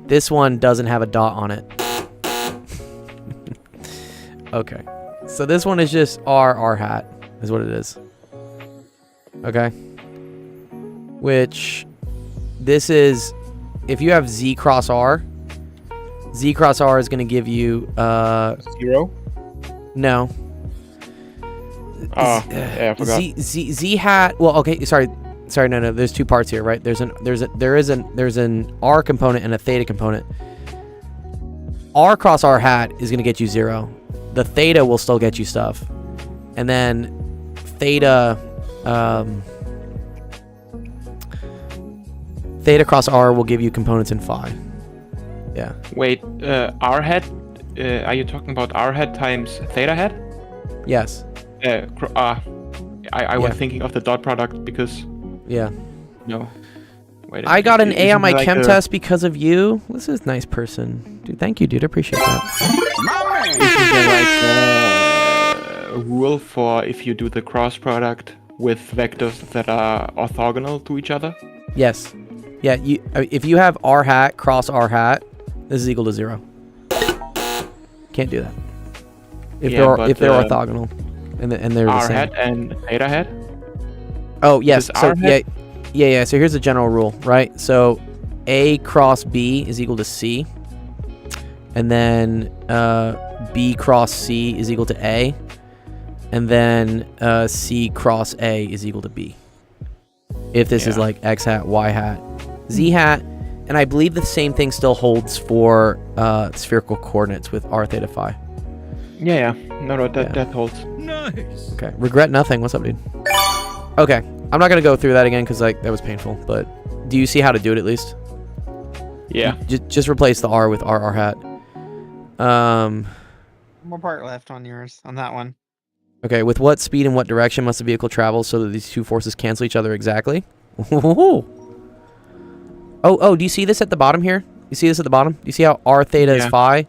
This one doesn't have a dot on it. Okay. So this one is just R hat is what it is. Okay. Which this is, if you have Z cross R is going to give you 0? no. Oh, yeah, I forgot. Z hat. Well, okay, sorry, no. There's two parts here, right? There's an R component and a theta component. R cross R hat is gonna get you 0. The theta will still get you stuff, and then theta cross R will give you components in phi. Yeah. Wait, R hat? Are you talking about R hat times theta hat? Yes. I was thinking of the dot product because... Yeah. No. Wait. I got an A on my like chem test because of you. This is a nice person. Dude, thank you, dude. I appreciate that. Is there like a rule for if you do the cross product with vectors that are orthogonal to each other? Yes. Yeah, if you have R hat cross R hat, this is equal to 0. Can't do that. If they're orthogonal and they're the R same. hat and theta hat? Oh, yes. Is So R hat- yeah. So here's the general rule, right? So A cross B is equal to C. And then B cross C is equal to A. And then C cross A is equal to B. If this is like X hat, Y hat, Z hat. And I believe the same thing still holds for spherical coordinates with R theta phi. Yeah. No, that holds. Okay. Regret nothing. What's up, dude? Okay. I'm not going to go through that again because that was painful. But do you see how to do it at least? Yeah. Just replace the R with R hat. One more part left on yours, on that one. Okay. With what speed and what direction must the vehicle travel so that these two forces cancel each other exactly? Oh, do you see this at the bottom here? You see this at the bottom? You see how R theta is phi?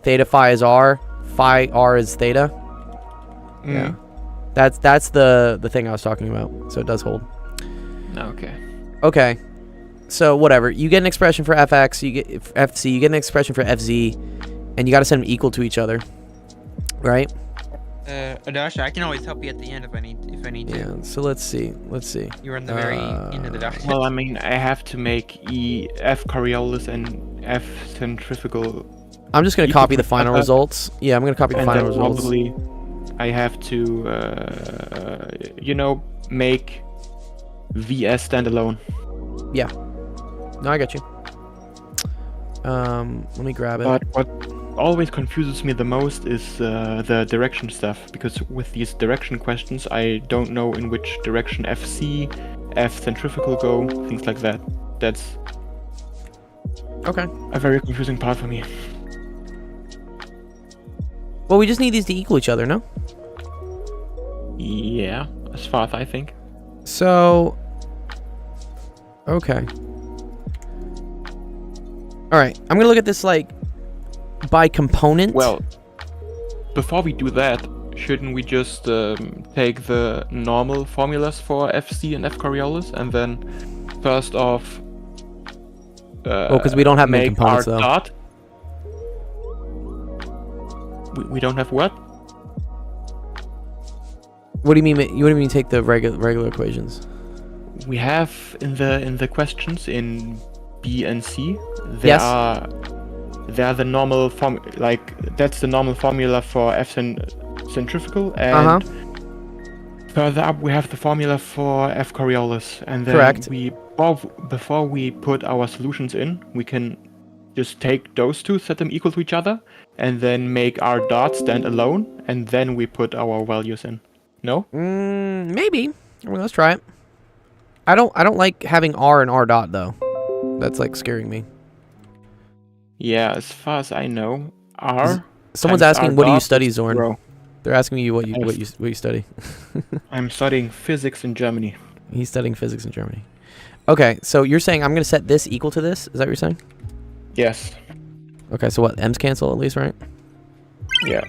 Theta phi is R. Phi R is theta. Yeah. That's the thing I was talking about. So it does hold. Okay. So whatever. You get an expression for fx, you get FC, you get an expression for fz, and you got to set them equal to each other. Right? Adasha, I can always help you at the end if I need to. Yeah. So let's see. You're in the very end of the document. Well, I mean, I have to make F Coriolis and F centrifugal. I'm just gonna Equal copy to the final other- results. Yeah, I'm gonna copy the And final then results. probably I have to, make VS standalone. Yeah. No, I got you. Let me grab it. But what always confuses me the most is the direction stuff, because with these direction questions, I don't know in which direction FC, F centrifugal go, things like that. That's Okay. a very confusing part for me. Well, we just need these to equal each other, no? Yeah, as far as I think. So. Okay. All right. I'm gonna look at this like by component. Well, before we do that, shouldn't we just take the normal formulas for FC and F Coriolis and then first off well, because we don't have many make components our though. dot? We don't have what? What do you mean? What do you mean? Take the regular equations? We have in the questions in B and C. Yes. They are the normal form, like that's the normal formula for F centrifugal, and further up we have the formula for F Coriolis, and then Correct. before we put our solutions in, we can just take those two, set them equal to each other, and then make our dot stand alone, and then we put our values in. No? Maybe. I mean, let's try it. I don't like having R and R dot though. That's like scaring me. Yeah, as far as I know, R. Someone's times asking, R what do you dot study, is Zorn? 0. They're asking you what you study. I'm studying physics in Germany. He's studying physics in Germany. Okay, so you're saying I'm gonna set this equal to this? Is that what you're saying? Yes. Okay, so what? M's cancel at least, right? Yeah.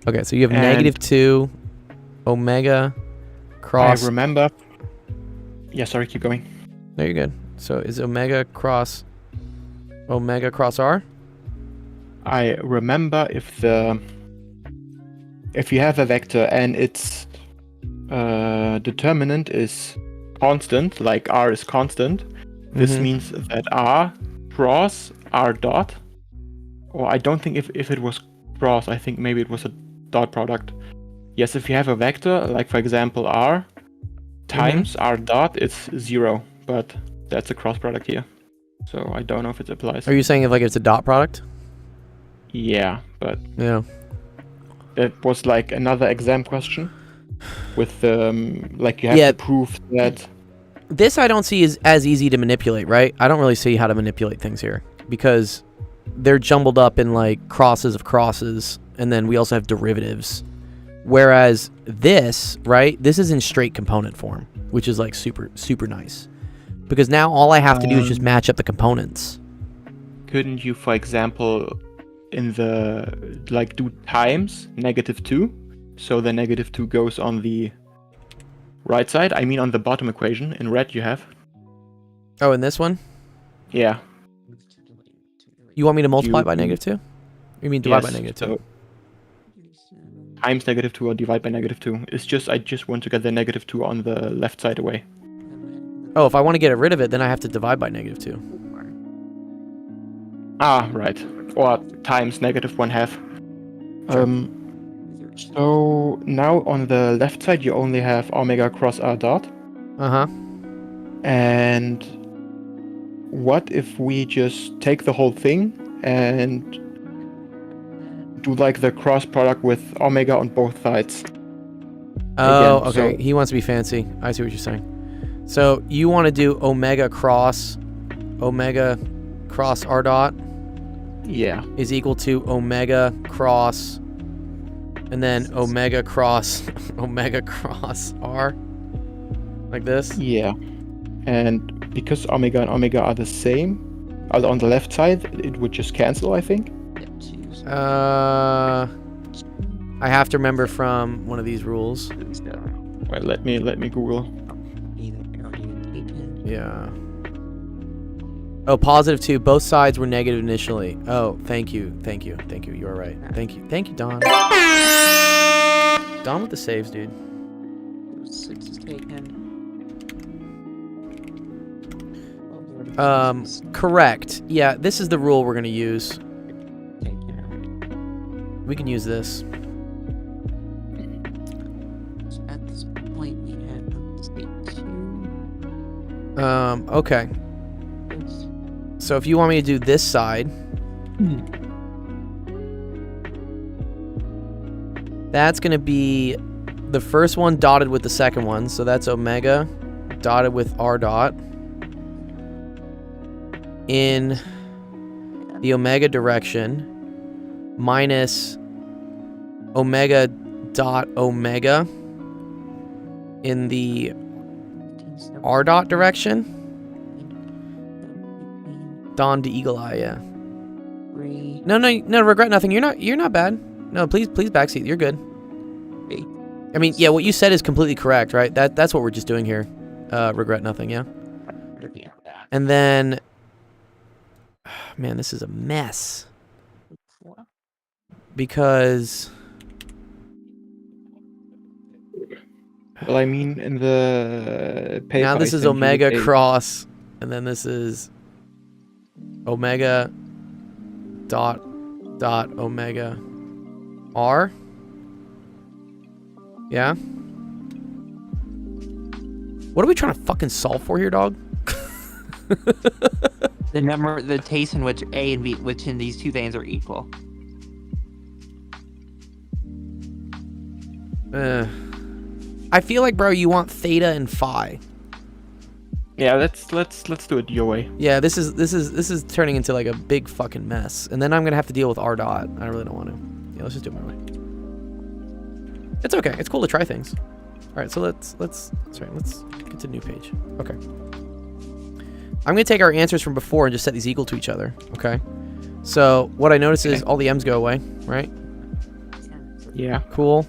Okay, so you have And- -2 omega cross. I remember. Yeah, sorry, keep going. No, you're good. So is omega cross R? I remember if you have a vector and its determinant is constant, like R is constant, this Mhm. means that R cross R dot, or I don't think if it was cross, I think maybe it was a dot product. Yes, if you have a vector, like for example R times R dot, it's 0, but that's a cross product here. So I don't know if it applies. Are you saying if like it's a dot product? Yeah, but Yeah. that was like another exam question with like you have Yeah. to prove that. This I don't see as easy to manipulate, right? I don't really see how to manipulate things here because they're jumbled up in like crosses of crosses, and then we also have derivatives. Whereas this, right? This is in straight component form, which is like super, super nice. Because now all I have to do is just match up the components. Couldn't you, for example, in the like do times -2, so the -2 goes on the right side? I mean on the bottom equation in red you have. Oh, and this one? Yeah. You want me to multiply You- by -2? Or you mean divide by Yes, -2? so times -2 or divide by -2. It's just I just want to get the -2 on the left side away. Oh, if I want to get rid of it, then I have to divide by -2. Ah, right. Or times -1/2. So now on the left side you only have omega cross R dot. Uh-huh. And what if we just take the whole thing and do like the cross product with omega on both sides? Oh, Again, okay. so- He wants to be fancy. I see what you're saying. So you want to do omega cross R dot Yeah. is equal to omega cross and then omega cross omega cross R like this. Yeah. And because omega and omega are the same, on the left side, it would just cancel, I think. I have to remember from one of these rules. Wait, let me Google. Yeah. Oh, +2. Both sides were negative initially. Oh, thank you. You are right. Thank you, Don. Done with the saves, dude. 6 is taken. Correct. Yeah, this is the rule we're gonna use. Taken. We can use this. So at this point, we have state 2. Okay. So if you want me to do this side, that's gonna be the first one dotted with the second one. So that's omega dotted with r dot in the omega direction minus omega dot omega in the r dot direction. Dawn to Eagle Eye, yeah. No, regret nothing. You're not bad. No, please backseat. You're good. I mean, yeah, what you said is completely correct, right? That's what we're just doing here. Regret nothing, yeah. And then, man, this is a mess because. Well, I mean, in the paper, Now this I is sent you omega a- cross, and then this is omega dot omega r. Yeah. What are we trying to fucking solve for here, dog? The case in which A and B, which in these two things are equal. I feel like, bro, you want theta and phi. Yeah, let's do it your way. Yeah, this is turning into like a big fucking mess, and then I'm gonna have to deal with r dot. I really don't want to. Yeah, let's just do it my way. It's okay. It's cool to try things. All right, so let's get to new page. Okay. I'm gonna take our answers from before and just set these equal to each other. Okay. So what I notice is all the m's go away, right? Yeah. Cool.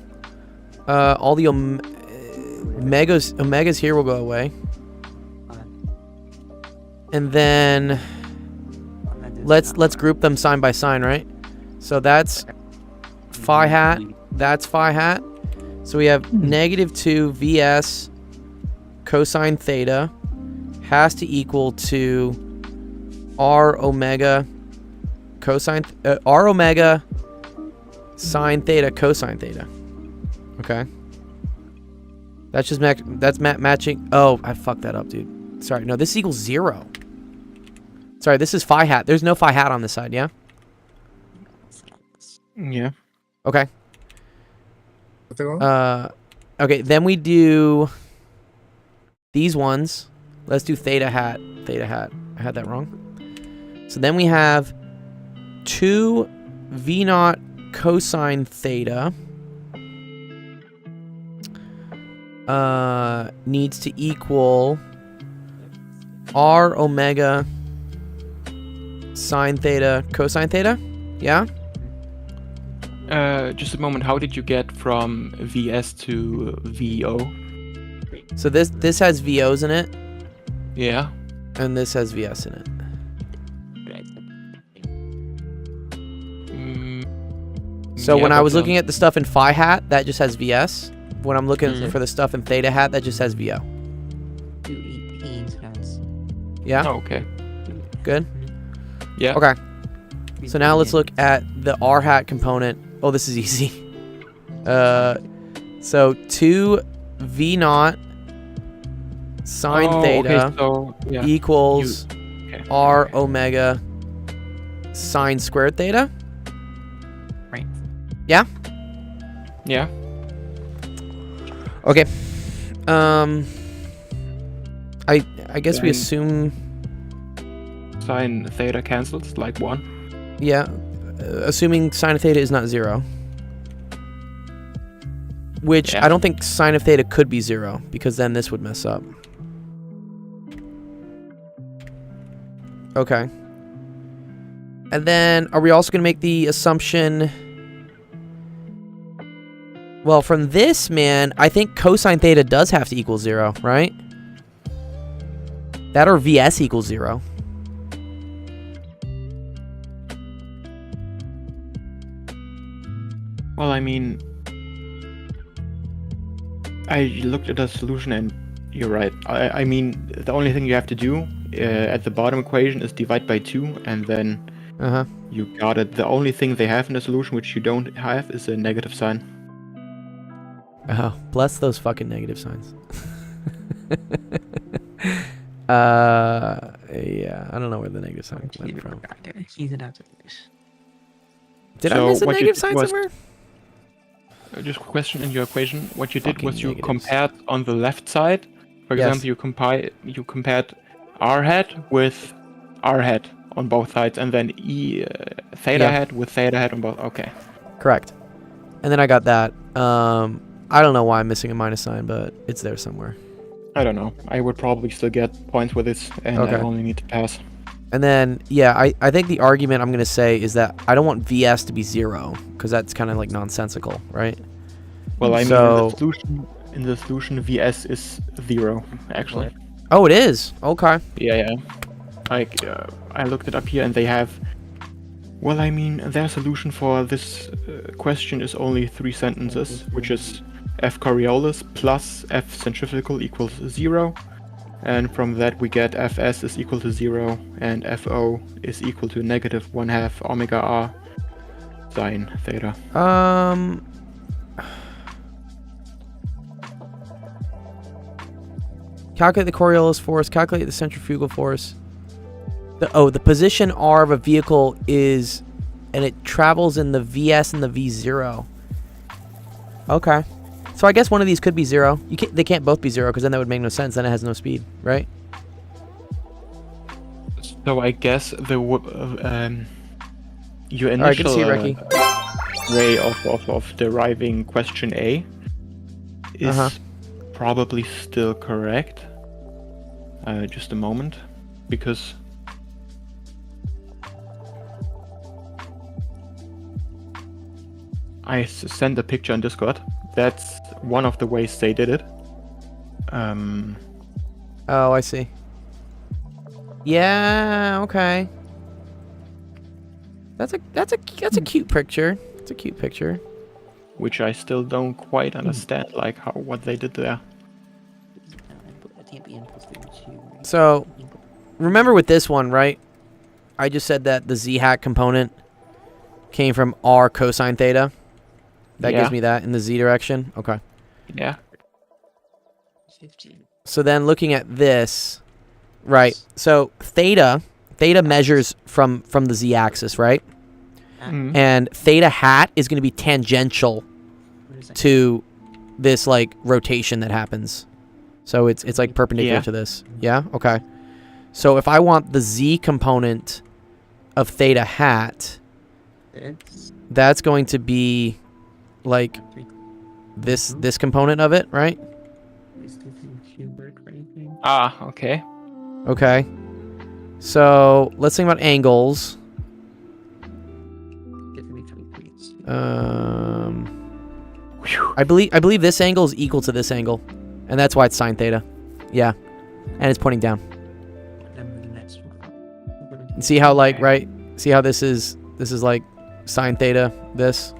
All the omegas here will go away. And then let's group them sign by sign, right? So that's phi hat, that's phi hat. So we have -2 VS cosine theta has to equal to R omega cosine R omega sine theta cosine theta. Okay. That's just matching. Oh, I fucked that up, dude. Sorry. No, this equals 0. Sorry, this is phi hat. There's no phi hat on this side, yeah? Yeah. Okay. Okay, then we do these ones. Let's do theta hat. Theta hat. I had that wrong. So then we have 2 V naught cosine theta needs to equal R omega sine theta cosine theta. Yeah? Just a moment. How did you get from VS to VO? So this has VOs in it, Yeah. and this has VS in it. So yeah, when I but, was looking at the stuff in phi hat, that just has VS. When I'm looking for the stuff in theta hat, that just has VO. 218 cents. Yeah? Oh, okay. Good? Yeah. Okay. So now let's look at the R hat component. Oh, this is easy. So 2 V naught sine theta Okay, so, yeah. equals Okay. R omega sine squared theta. Right. Yeah? Yeah. Okay. I guess we Then- assume, Sine theta cancels like 1. yeah, assuming sine of theta is not 0. Which Yeah. I don't think sine of theta could be 0, because then this would mess up. Okay. And then, are we also going to make the assumption... Well, from this, man, I think cosine theta does have to equal 0, right? That or VS equals 0. Well, I mean, I looked at the solution and you're right. I mean, the only thing you have to do at the bottom equation is divide by 2, and then Uh-huh. you got it. The only thing they have in the solution which you don't have is a negative sign. Oh, bless those fucking negative signs. Yeah, I don't know where the negative sign went from. He's an absolute. Did I So miss a what you negative did sign was- somewhere? Just a question in your equation. What you did Fucking was you negatives. compared on the left side. For Yes. example, you compared r hat with r hat on both sides, and then theta Yeah. hat with theta hat on both. Okay. Correct. And then I got that. I don't know why I'm missing a minus sign, but it's there somewhere. I don't know. I would probably still get points with this, and Okay. I only need to pass. And then, yeah, I think the argument I'm going to say is that I don't want VS to be 0, because that's kind of like nonsensical, right? Well, I mean, So- in the solution, VS is 0, actually. Oh, it is? Okay. Yeah. Like, I looked it up here, and they have. Well, I mean, their solution for this question is only 3 sentences, which is F Coriolis plus F centrifugal equals 0. And from that we get Fs is equal to 0 and Fo is equal to negative 1/2 omega r sine theta. Calculate the Coriolis force, calculate the centrifugal force. The position R of a vehicle is, and it travels in the VS and the V0. Okay. So I guess one of these could be 0. They can't both be 0, because then that would make no sense. Then it has no speed, right? So I guess your Alright, good to initial see you, Ricky. way of deriving question A is Uh-huh. probably still correct. Just a moment, because I sent a picture on Discord. That's one of the ways they did it. Oh, I see. Yeah, okay. That's a cute picture. It's a cute picture. Which I still don't quite understand, like what they did there. So, remember with this one, right? I just said that the z hat component came from r cosine theta. That Yeah. gives me that in the z direction. Okay. Yeah. 15. So then looking at this, right? So theta measures from the z-axis, right? Mhm. And theta hat is going to be tangential What is that? to this like rotation that happens. So it's like perpendicular Yeah. to this. Yeah? Okay. So if I want the z component of theta hat, It's that's going to be like this component of it, right? is this in Hubert or anything? Ah, okay. Okay. So let's think about angles. Give me 3, please. I believe this angle is equal to this angle, and that's why it's sine theta. Yeah, and it's pointing down. Remember the next one. And see how like Okay. right? See how this is like sine theta. This.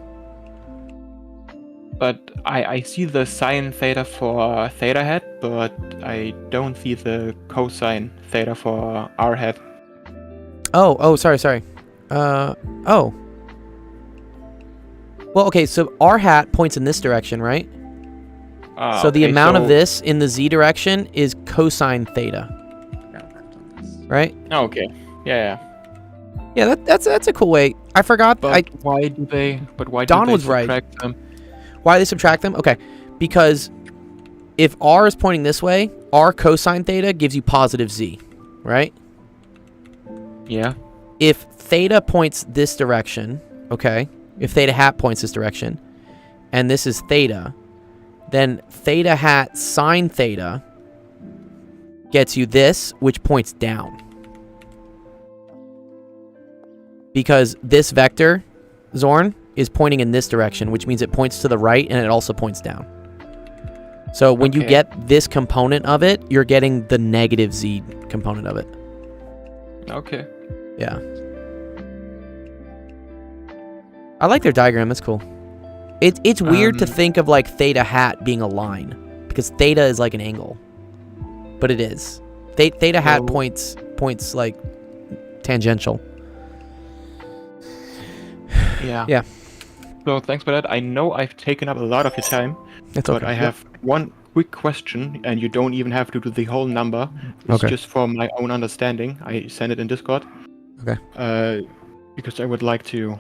But I see the sine theta for theta hat, but I don't see the cosine theta for r hat. Oh, sorry. Oh. Well, okay, so r hat points in this direction, right? Ah, So the okay, amount of so- this in the z direction is cosine theta, right? Oh, okay. Yeah. Yeah, that's a cool way. I forgot. But why do they? Don they was right. subtract them? Why they subtract them? Okay, because if r is pointing this way, r cosine theta gives you positive z, right? Yeah. If theta points this direction, okay, if theta hat points this direction, and this is theta, then theta hat sine theta gets you this, which points down. Because this vector, Zorn, is pointing in this direction, which means it points to the right and it also points down. So when you Okay. get this component of it, you're getting the negative z component of it. Okay. Yeah. I like their diagram. It's cool. It's weird to think of like theta hat being a line. because theta is like an angle, but it is. Theta hat So- points like tangential. Yeah. Yeah. So thanks for that. I know I've taken up a lot of your time, It's but okay. I have one quick question, and you don't even have to do the whole number. It's Okay. just for my own understanding. I send it in Discord. Okay. Because I would like to,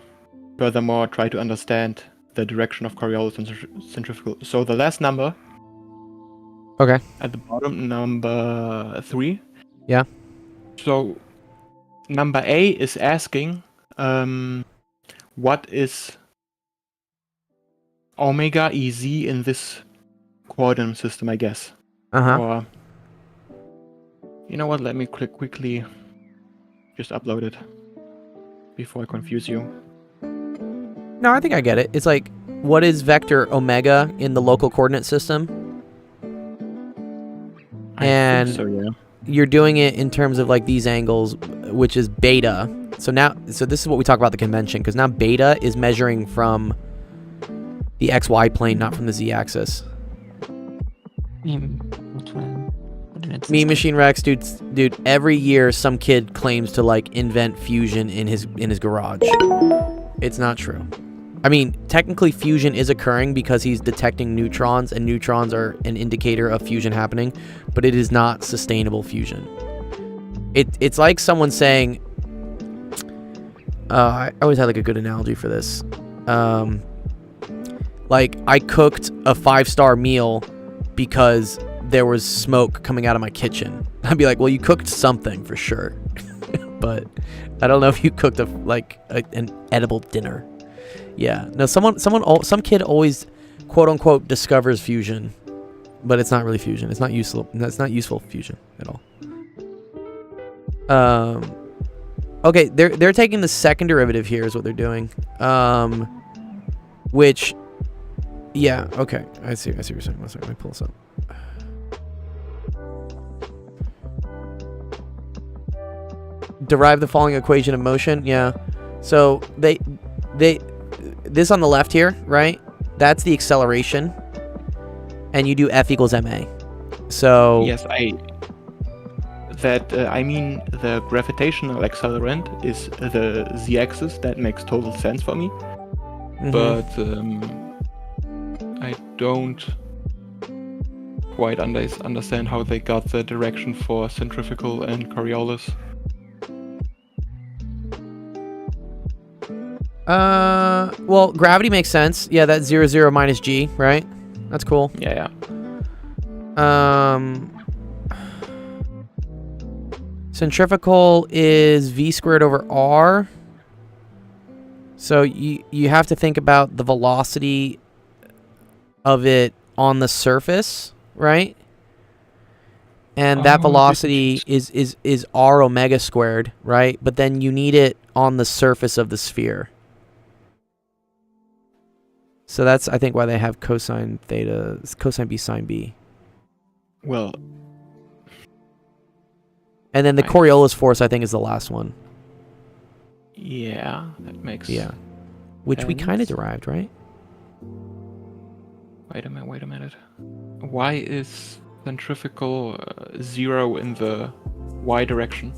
furthermore, try to understand the direction of Coriolis and centrifugal. So the last number Okay. at the bottom, number 3. Yeah. So number A is asking, what is omega EZ in this coordinate system, I guess. Or, you know what? Let me quickly just upload it before I confuse you. No, I think I get it. It's like, what is vector omega in the local coordinate system? I And think so, yeah. you're doing it in terms of like these angles, which is beta. So this is what we talk about the convention, because now beta is measuring from the XY plane, not from the Z axis. Mean Machine Rex, dude, every year some kid claims to like invent fusion in his garage. It's not true. I mean, technically fusion is occurring because he's detecting neutrons, and neutrons are an indicator of fusion happening, but it is not sustainable fusion. It's like someone saying, I always had like a good analogy for this. Like I cooked a 5-star meal because there was smoke coming out of my kitchen. I'd be like, well, you cooked something for sure, but I don't know if you cooked an edible dinner. Yeah, no, some kid always, quote unquote, discovers fusion, but it's not really fusion. It's not useful. It's not useful fusion at all. Okay, they're taking the second derivative here is what they're doing. Which, yeah, okay, I see what you're saying. One second, let me pull this up. Derive the following equation of motion. Yeah, so this on the left here, right? That's the acceleration, and you do F equals ma. So Yes, I mean the gravitational accelerant is the z-axis. That makes total sense for me. mhm. But I don't quite understand how they got the direction for centrifugal and Coriolis. Well, gravity makes sense. Yeah, that's 0, 0 minus g, right? That's cool. Yeah. Centrifugal is v squared over r. So you have to think about the velocity of it on the surface, right? And that velocity is r omega squared, right? But then you need it on the surface of the sphere. So that's, I think, why they have cosine theta, cosine b sine b. Well, And then the Coriolis force, I think, is the last one. yeah, that makes. Yeah. Which we kind of sense. derived, right? Wait a minute. Why is centrifugal 0 in the y direction?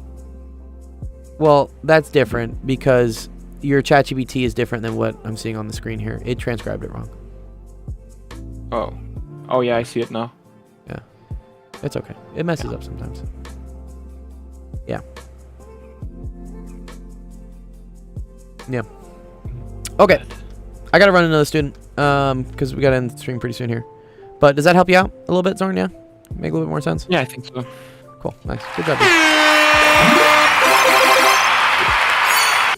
Well, that's different because your ChatGPT is different than what I'm seeing on the screen here. It transcribed it wrong. Oh yeah, I see it now. Yeah. It's okay. It messes up sometimes. Yeah. Yeah. Okay. I gotta run another student. Because we gotta end the stream pretty soon here. But does that help you out a little bit, Zorn? Yeah? Make a little bit more sense? Yeah, I think so. Cool. Nice. Good job, dude.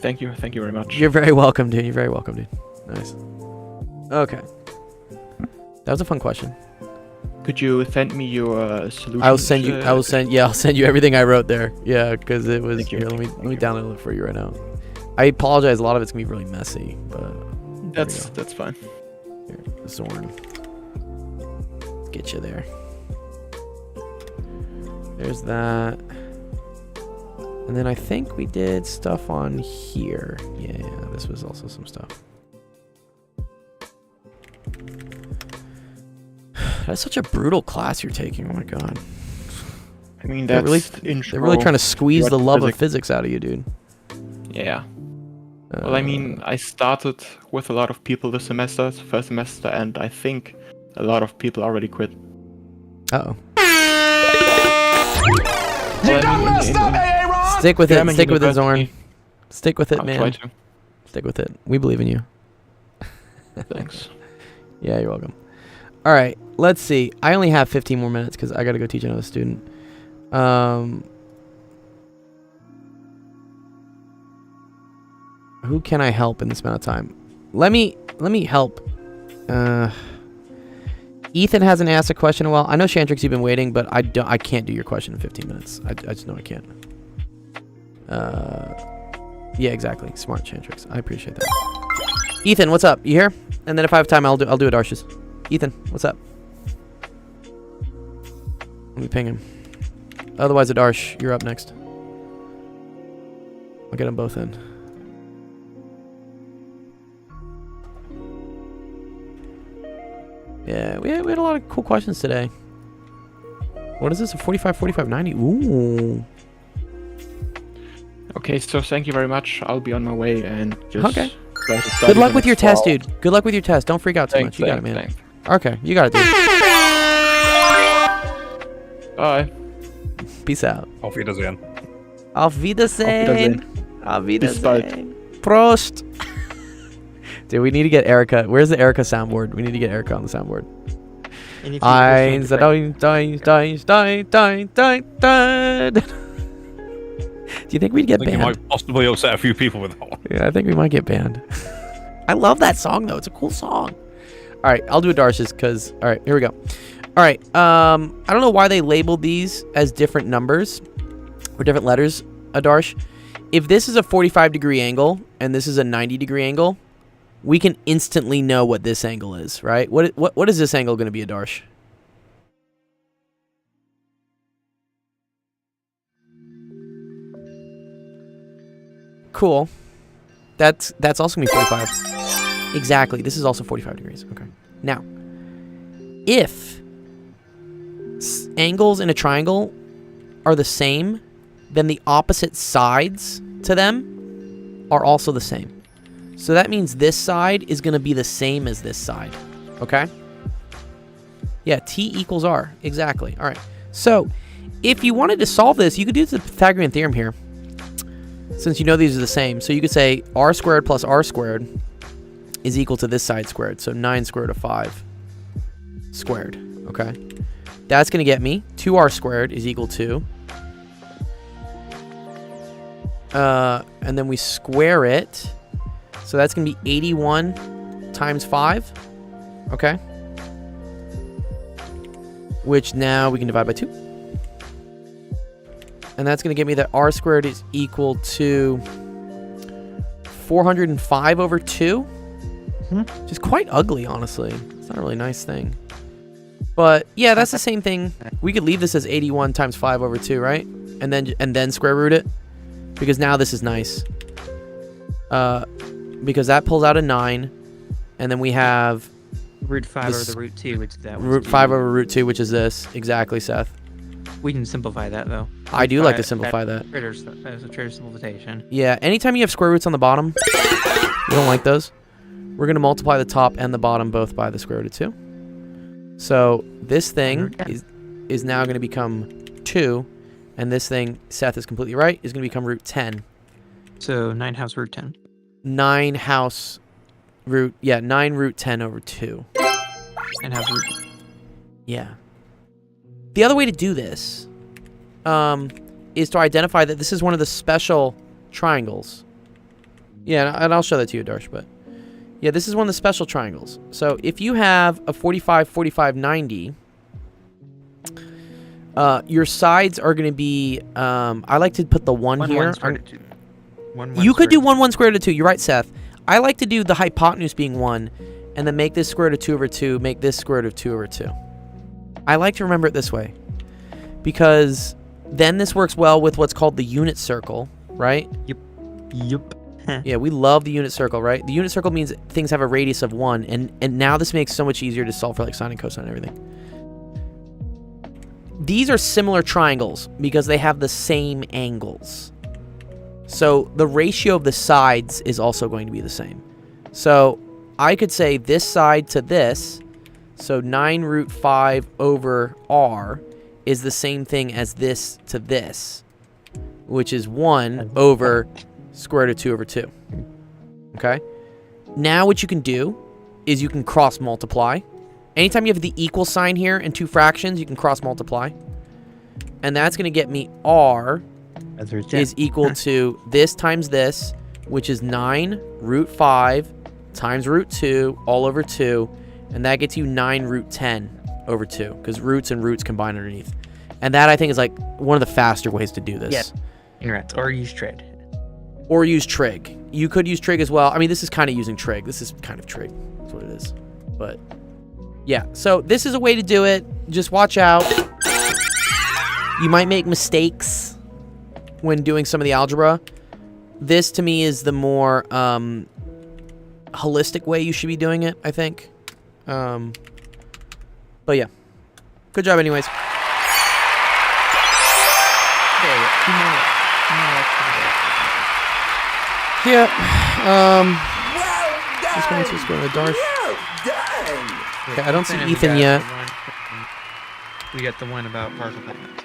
Thank you very much. You're very welcome, dude. You're very welcome, dude. Nice. Okay. That was a fun question. Could you send me your solution? I'll send you. I'll send you everything I wrote there. Yeah, because it was. Thank you. Here, let me download it for you right now. I apologize. A lot of it's gonna be really messy, but That's fine. here, Zorn. Get you there. There's that. And then I think we did stuff on here. Yeah, this was also some stuff. That's such a brutal class you're taking. Oh my god. I mean, They're that's really, they're really trying to squeeze the love of physics. physics out of you, dude. Yeah. Well, I mean, I started with a lot of people this semester, first semester, and I think a lot of people already quit. Uh-oh. You done messed up, AA Ron! Stick with it. German Stick with it, Zorn. University. Stick with it, I'll man. try to. Stick with it. We believe in you. Thanks. Yeah, you're welcome. All right, let's see. I only have 15 more minutes because I got to go teach another student. Who can I help in this amount of time? Let me help. Ethan hasn't asked a question in a while. I know Shantrix, you've been waiting, but I can't do your question in 15 minutes. I just know I can't. Yeah, exactly. Smart Shantrix. I appreciate that. Ethan, what's up? You here? And then if I have time, I'll do it Arsh's. Ethan, what's up? Let me ping him. Otherwise, Adarsh, you're up next. I'll get them both in. Yeah, we had a lot of cool questions today. What is this? A 45, 45, 90? Ooh. Okay, so thank you very much. I'll be on my way and just Okay. try to study Good luck the with your next test, fall. dude. Good luck with your test. Don't freak out too much. You got it, man. Thanks. Okay, you got it, dude. Bye. Peace out. Auf Wiedersehen. Auf Wiedersehen. Auf Bis bald. Wiedersehen. Prost. Dude, we need to get Erica. Where's the Erica soundboard? We need to get Erica on the soundboard. And if you change the Do you think we'd get I think you banned? might possibly upset a few people with that one. Yeah, I think we might get banned. I love that song though. It's a cool song. All right, I'll do a Darsh's because. All right, here we go. All right. I don't know why they labeled these as different numbers or different letters. Adarsh, if this is a 45-degree angle and this is a 90-degree angle, we can instantly know what this angle is, right? What is this angle going to be, Adarsh? Cool. That's also going to be 45. Exactly. This is also 45 degrees. Okay. Now, if angles in a triangle are the same, then the opposite sides to them are also the same. So that means this side is going to be the same as this side. Okay? Yeah, T equals R. Exactly. All right. So if you wanted to solve this, you could use the Pythagorean theorem here. Since you know these are the same. So you could say R squared plus R squared is equal to this side squared. So 9 square root of 5 squared. Okay? That's going to get me 2R squared is equal to... and then we square it. So that's going to be 81 times 5. Okay? Which now we can divide by 2. And that's going to give me that R squared is equal to 405 over 2. Which is quite ugly, honestly. It's not a really nice thing. But, yeah, that's the same thing. We could leave this as 81 times 5 over 2, right? And then square root it. Because now this is nice. Because that pulls out a 9. And then we have... root 5 this- over the root 2, which that root 5 over root 2, which is this. Exactly, Seth. We can simplify that, though. I do like to simplify that. As a traitor simplification. Yeah, anytime you have square roots on the bottom, you don't like those, we're going to multiply the top and the bottom both by the square root of 2. So this thing is now going to become 2, and this thing, Seth is completely right, is going to become root 10. So 9 house root 10. 9 house root, yeah, 9 root 10 over 2. 9 house root. Yeah. The other way to do this is to identify that this is one of the special triangles. Yeah, and I'll show that to you, Darsh, but... yeah, this is one of the special triangles. So if you have a 45, 45, 90, your sides are going to be... I like to put the 1 here. You could do 1, 1 square root of 2. You're right, Seth. I like to do the hypotenuse being 1, and then make this square root of 2 over 2, make this square root of 2 over 2. I like to remember it this way. Because then this works well with what's called the unit circle, right? Yup. Yeah, we love the unit circle, right? The unit circle means things have a radius of 1, and now this makes it so much easier to solve for like sine and cosine and everything. these are similar triangles because they have the same angles. So the ratio of the sides is also going to be the same. So I could say this side to this, so 9 root 5 over r is the same thing as this to this, which is 1 over square root of 2 over 2. Okay? Now what you can do is you can cross multiply. Anytime you have the equal sign here and two fractions, you can cross multiply. And that's going to get me r is equal to this times this, which is 9 root 5 times root 2 all over 2. And that gets you 9 root 10 over 2, because roots and roots combine underneath. And that, I think, is like one of the faster ways to do this. Yeah. Congrats. Or use trig. Or use trig. You could use trig as well. I mean, this is kind of using trig. This is kind of trig. That's what it is. But yeah, so this is a way to do it. Just watch out. You might make mistakes when doing some of the algebra. This, to me, is the more holistic way you should be doing it, I think. But yeah. Good job anyways. Yeah. Let's go to the Darsh. Okay, I don't see Ethan yet. We got the one about partial payment.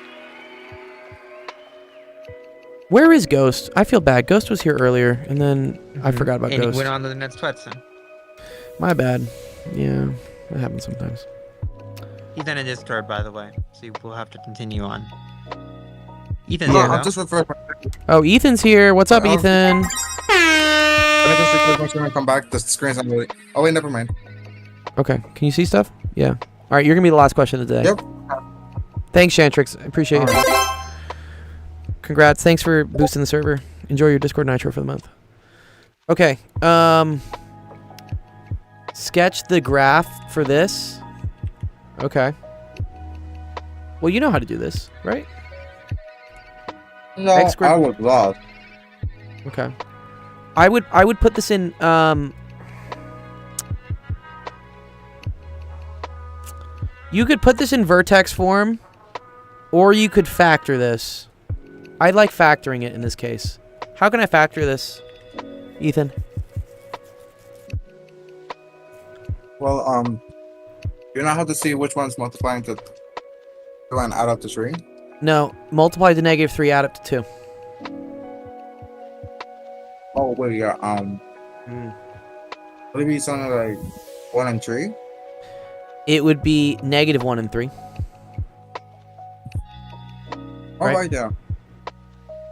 Where is Ghost? I feel bad. Ghost was here earlier, and then I forgot about And Ghost. he went on to the next question. My bad. Yeah, that happens sometimes. He's in a Discord, by the way, so we'll have to continue on. Ethan's No, here, I'll though. just refer. Oh, Ethan's here. What's up, Oh. Ethan? Let me just record when I come back. The screen's not really. Oh wait, never mind. Okay, can you see stuff? Yeah. All right, you're gonna be the last question of the day. Yep. Thanks, Shantrix. I appreciate it. Congrats. Thanks for boosting the server. Enjoy your Discord Nitro for the month. Okay. Sketch the graph for this. Okay. Well, you know how to do this, right? No, X squared- I would love. Okay. I would put this in you could put this in vertex form, or you could factor this. I like factoring it in this case. How can I factor this, Ethan? Well, you know how to see which one's multiplying to and add up to 3? No, multiply to -3, add up to 2. Oh wait, yeah. Would it be something like 1 and 3? It would be -1 and 3. Oh Right. right, yeah.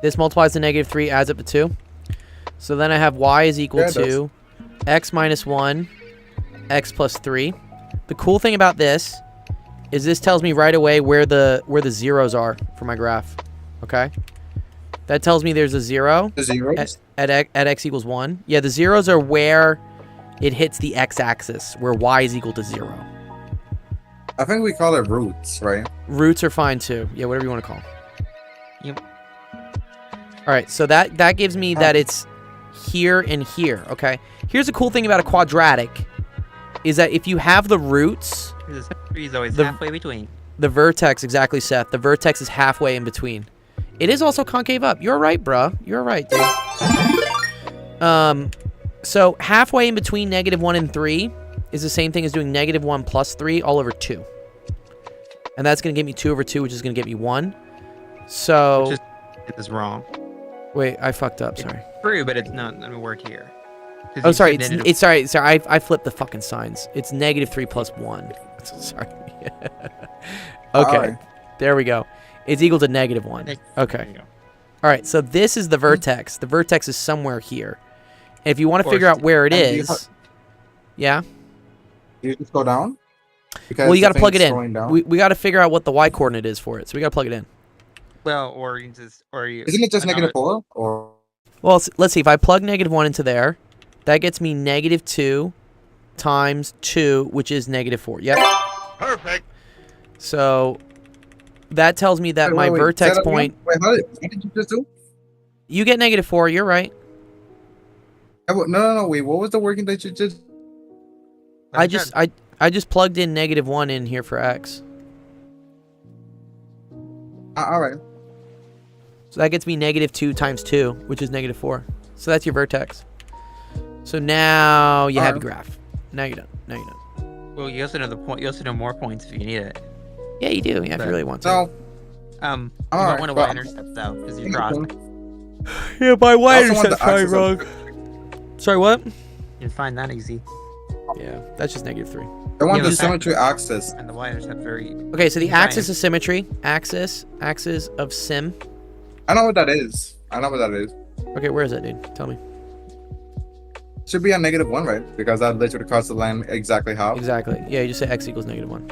This multiplies to -3, adds up to 2. So then I have y is equal Yeah, it does. to x minus 1, x plus 3. The cool thing about this is this tells me right away where the zeros are for my graph. Okay? That tells me there's a 0 The zeros. at x equals 1. Yeah, the zeros are where it hits the x-axis, where y is equal to 0. I think we call it roots, right? Roots are fine too. Yeah, whatever you want to call. Yep. All right, so that gives me that it's here and here. Okay. Here's a cool thing about a quadratic, is that if you have the roots, The tree is always The- halfway between. the vertex, exactly, Seth. The vertex is halfway in between. It is also concave up. You're right, bruh. You're right, dude. So halfway in between -1 and 3 is the same thing as doing -1 plus 3 all over 2. And that's going to give me 2 over 2, which is going to give me 1. So, Which is wrong. wait, I fucked up. Sorry. True, but it's not going to work here. 'Cause Oh, you sorry. said It's sorry. I flipped the fucking signs. It's -3 plus 1. Sorry. Okay. Alright. There we go. It's equal to -1. Okay. There you go. All right. So this is the vertex. The vertex is somewhere here. And if you want to Or figure out where it and you is, yeah. You just go down. Because Well, you the got to plug it thing's going in. down. We got to figure out what the y coordinate is for it. So we got to plug it in. Well, or you just, or you. Isn't it just another- -4 or? Well, let's see. If I plug -1 into there, that gets me -2 times 2, which is -4. Yep. Perfect. So that tells me that Wait, my wait, vertex say that again? point, Wait, what did you just do? you get -4. You're right. No. Wait, what was the working that you just? I just plugged in -1 in here for x. All right. So that gets me -2 times 2, which is -4. So that's your vertex. So now you have your graph. Now you're done. Now you're done. Well, you also know the point. You also know more points if you need it. Yeah, you do. Yeah, if you really want to. So, You Alright, might want to well, y-intercept though, because you're crossed. Yeah, by I also want y-intercept. the Sorry, axis wrong. of- Sorry, what? You find that easy. Yeah, that's just -3. I want Yeah, the the symmetry axis. And the y-intercept very. Okay, so the Fine. axis of symmetry, axis of sim. I know what that is. Okay, where is that, dude? Tell me. Should be a -1, right? Because that literally crosses the line exactly how. Exactly. Yeah, you just say x equals -1.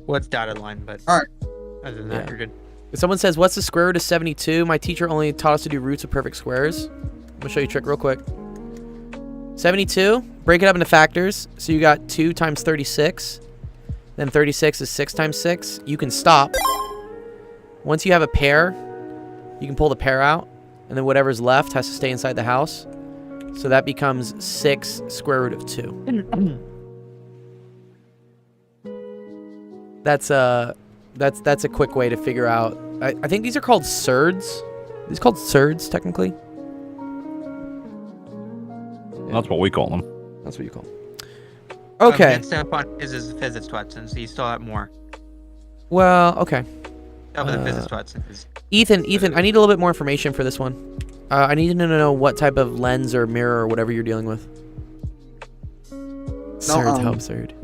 Well, it's dotted line, but. Alright. Other than that, Yeah. you're good. If someone says, what's the square root of 72? My teacher only taught us to do roots of perfect squares. I'm gonna show you a trick real quick. 72, break it up into factors. So you got 2 times 36. Then 36 is 6 times 6. You can stop. Once you have a pair, you can pull the pair out. And then whatever's left has to stay inside the house. So that becomes 6 square root of 2. That's a quick way to figure out. I think these are called surds. These are called surds, technically. That's what we call them. That's what you call them. Okay. Next up on is physics Watson, so you still have more. Well, okay. Top of the physics Watson is. Ethan, I need a little bit more information for this one. I need to know what type of lens or mirror or whatever you're dealing with. Surds, how absurd.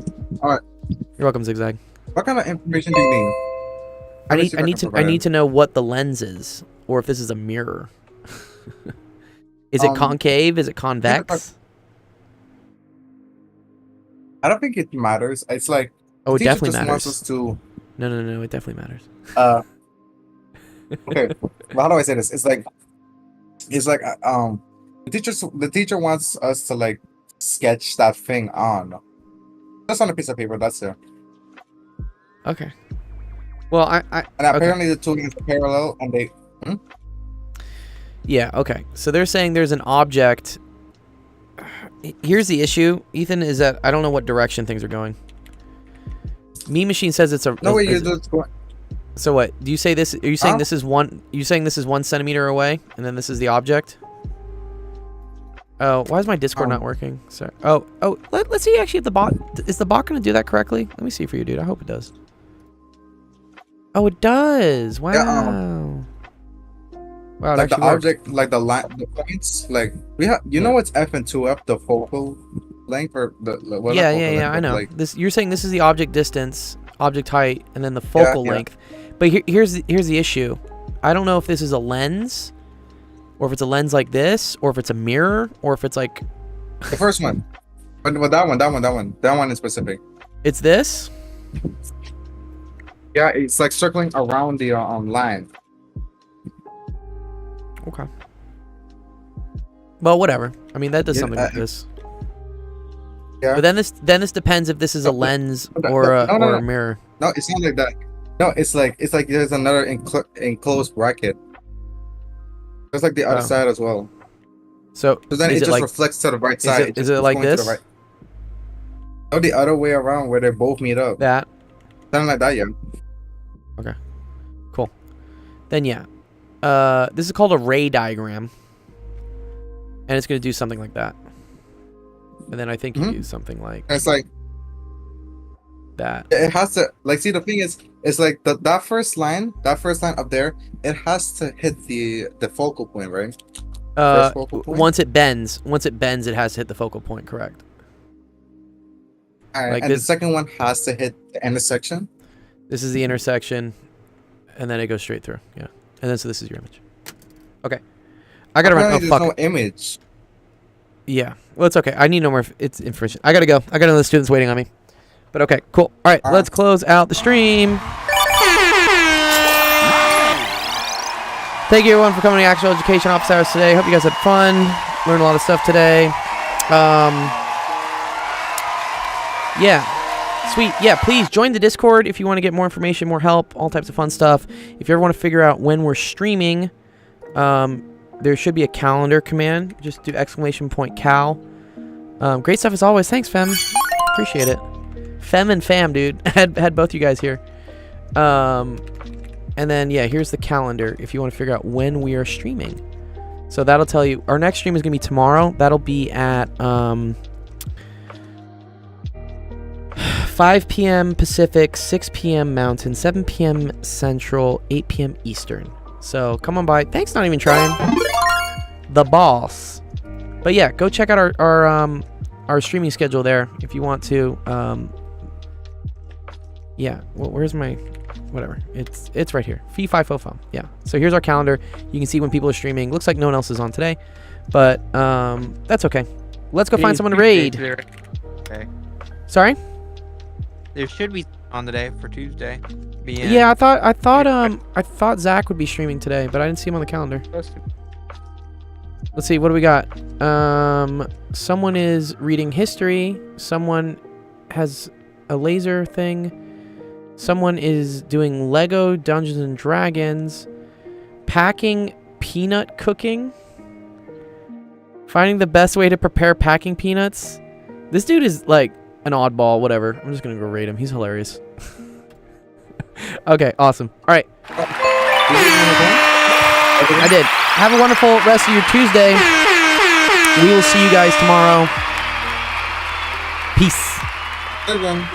Alright. You're welcome, Zigzag. What kind of information do you need? I need to know what the lens is, or if this is a mirror. Is it concave? Is it convex? I don't think it matters. It's like Oh, it teacher definitely just matters. wants us to No, it definitely matters. okay. Well, how do I say this? It's like the teacher wants us to like sketch that thing on just on a piece of paper. That's it. Okay. Well, I And apparently the two is parallel, and they. Yeah, okay. So they're saying there's an object. Here's the issue, Ethan, is that I don't know what direction things are going. Meme Machine says it's a. No way, you're just going. So what? Do you say this? Are you saying this is one? You saying this is 1 centimeter away, and then this is the object? Oh, why is my Discord not working? Sorry. Oh. Let's see actually if the bot is the bot going to do that correctly. Let me see for you, dude. I hope it does. Oh, it does. Wow. Yeah, Wow. Like It the actually object, like the line, the points. Like we have, you know, what's F and 2F, the focal length, or the what Yeah, focal length, I but know. Like, This you're saying this is the object distance, object height, and then the focal yeah. length. But here's the issue. I don't know if this is a lens, or if it's a lens like this, or if it's a mirror, or if it's like the first one, but that one is specific. it's this. Yeah, it's like circling around the line. Okay. Well, whatever. I mean, that does Yeah, something like this. Yeah. But then this depends if this is a lens or a mirror. No, it's not like that. No, it's like there's another enclosed bracket. There's like the other Oh. side as well. So So then is it just like reflects to the right side. is it like going to the this? right. No, the other way around where they both meet up. that? Something like that, yeah. Cool. Then yeah, this is called a ray diagram, and it's gonna do something like that. And then I think you Mhm. do something like And it's like that. it has to like see the thing is it's like that first line up there, it has to hit the focal point, right? First focal point? Once it bends, it has to hit the focal point. Correct. Alright, Like and this- the second one has to hit the intersection. This is the intersection, and then it goes straight through. Yeah. And then so this is your image. Okay. I gotta run. Apparently Oh there's fuck. no image. Yeah. Well, it's okay. I need no more. It's information. I gotta go. I got another students waiting on me. But okay, cool. All right, let's close out the stream. Thank you everyone for coming to Actual Education Office Hours today. Hope you guys had fun. Learned a lot of stuff today. Yeah. Sweet. Yeah, please join the Discord if you want to get more information, more help, all types of fun stuff. If you ever want to figure out when we're streaming, there should be a calendar command. Just do !cal. Great stuff as always. Thanks, Fem. Appreciate it. Fem and Fam, dude. had both you guys here. And And then, yeah, here's the calendar if you want to figure out when we are streaming. So that'll tell you. Our next stream is going to be tomorrow. That'll be at 5 p.m. Pacific, 6 p.m. Mountain, 7 p.m. Central, 8 p.m. Eastern. So come on by. Thanks, not even trying. The boss. But yeah, go check out our streaming schedule there if you want to. Yeah, well, where's my... Whatever. It's right here. Fee fi fo fum. Yeah. So here's our calendar. You can see when people are streaming. Looks like no one else is on today. But that's okay. Let's go find someone to raid. Okay. Sorry? There should be on today for Tuesday. Yeah, I thought Zach would be streaming today, but I didn't see him on the calendar. Let's see, what do we got? Someone is reading history. Someone has a laser thing. Someone is doing Lego Dungeons and Dragons. Packing peanut cooking. Finding the best way to prepare packing peanuts. This dude is like an oddball, whatever. I'm just gonna go raid him. He's hilarious. Okay, awesome. All right. I did. Have a wonderful rest of your Tuesday. We will see you guys tomorrow. Peace. Good one.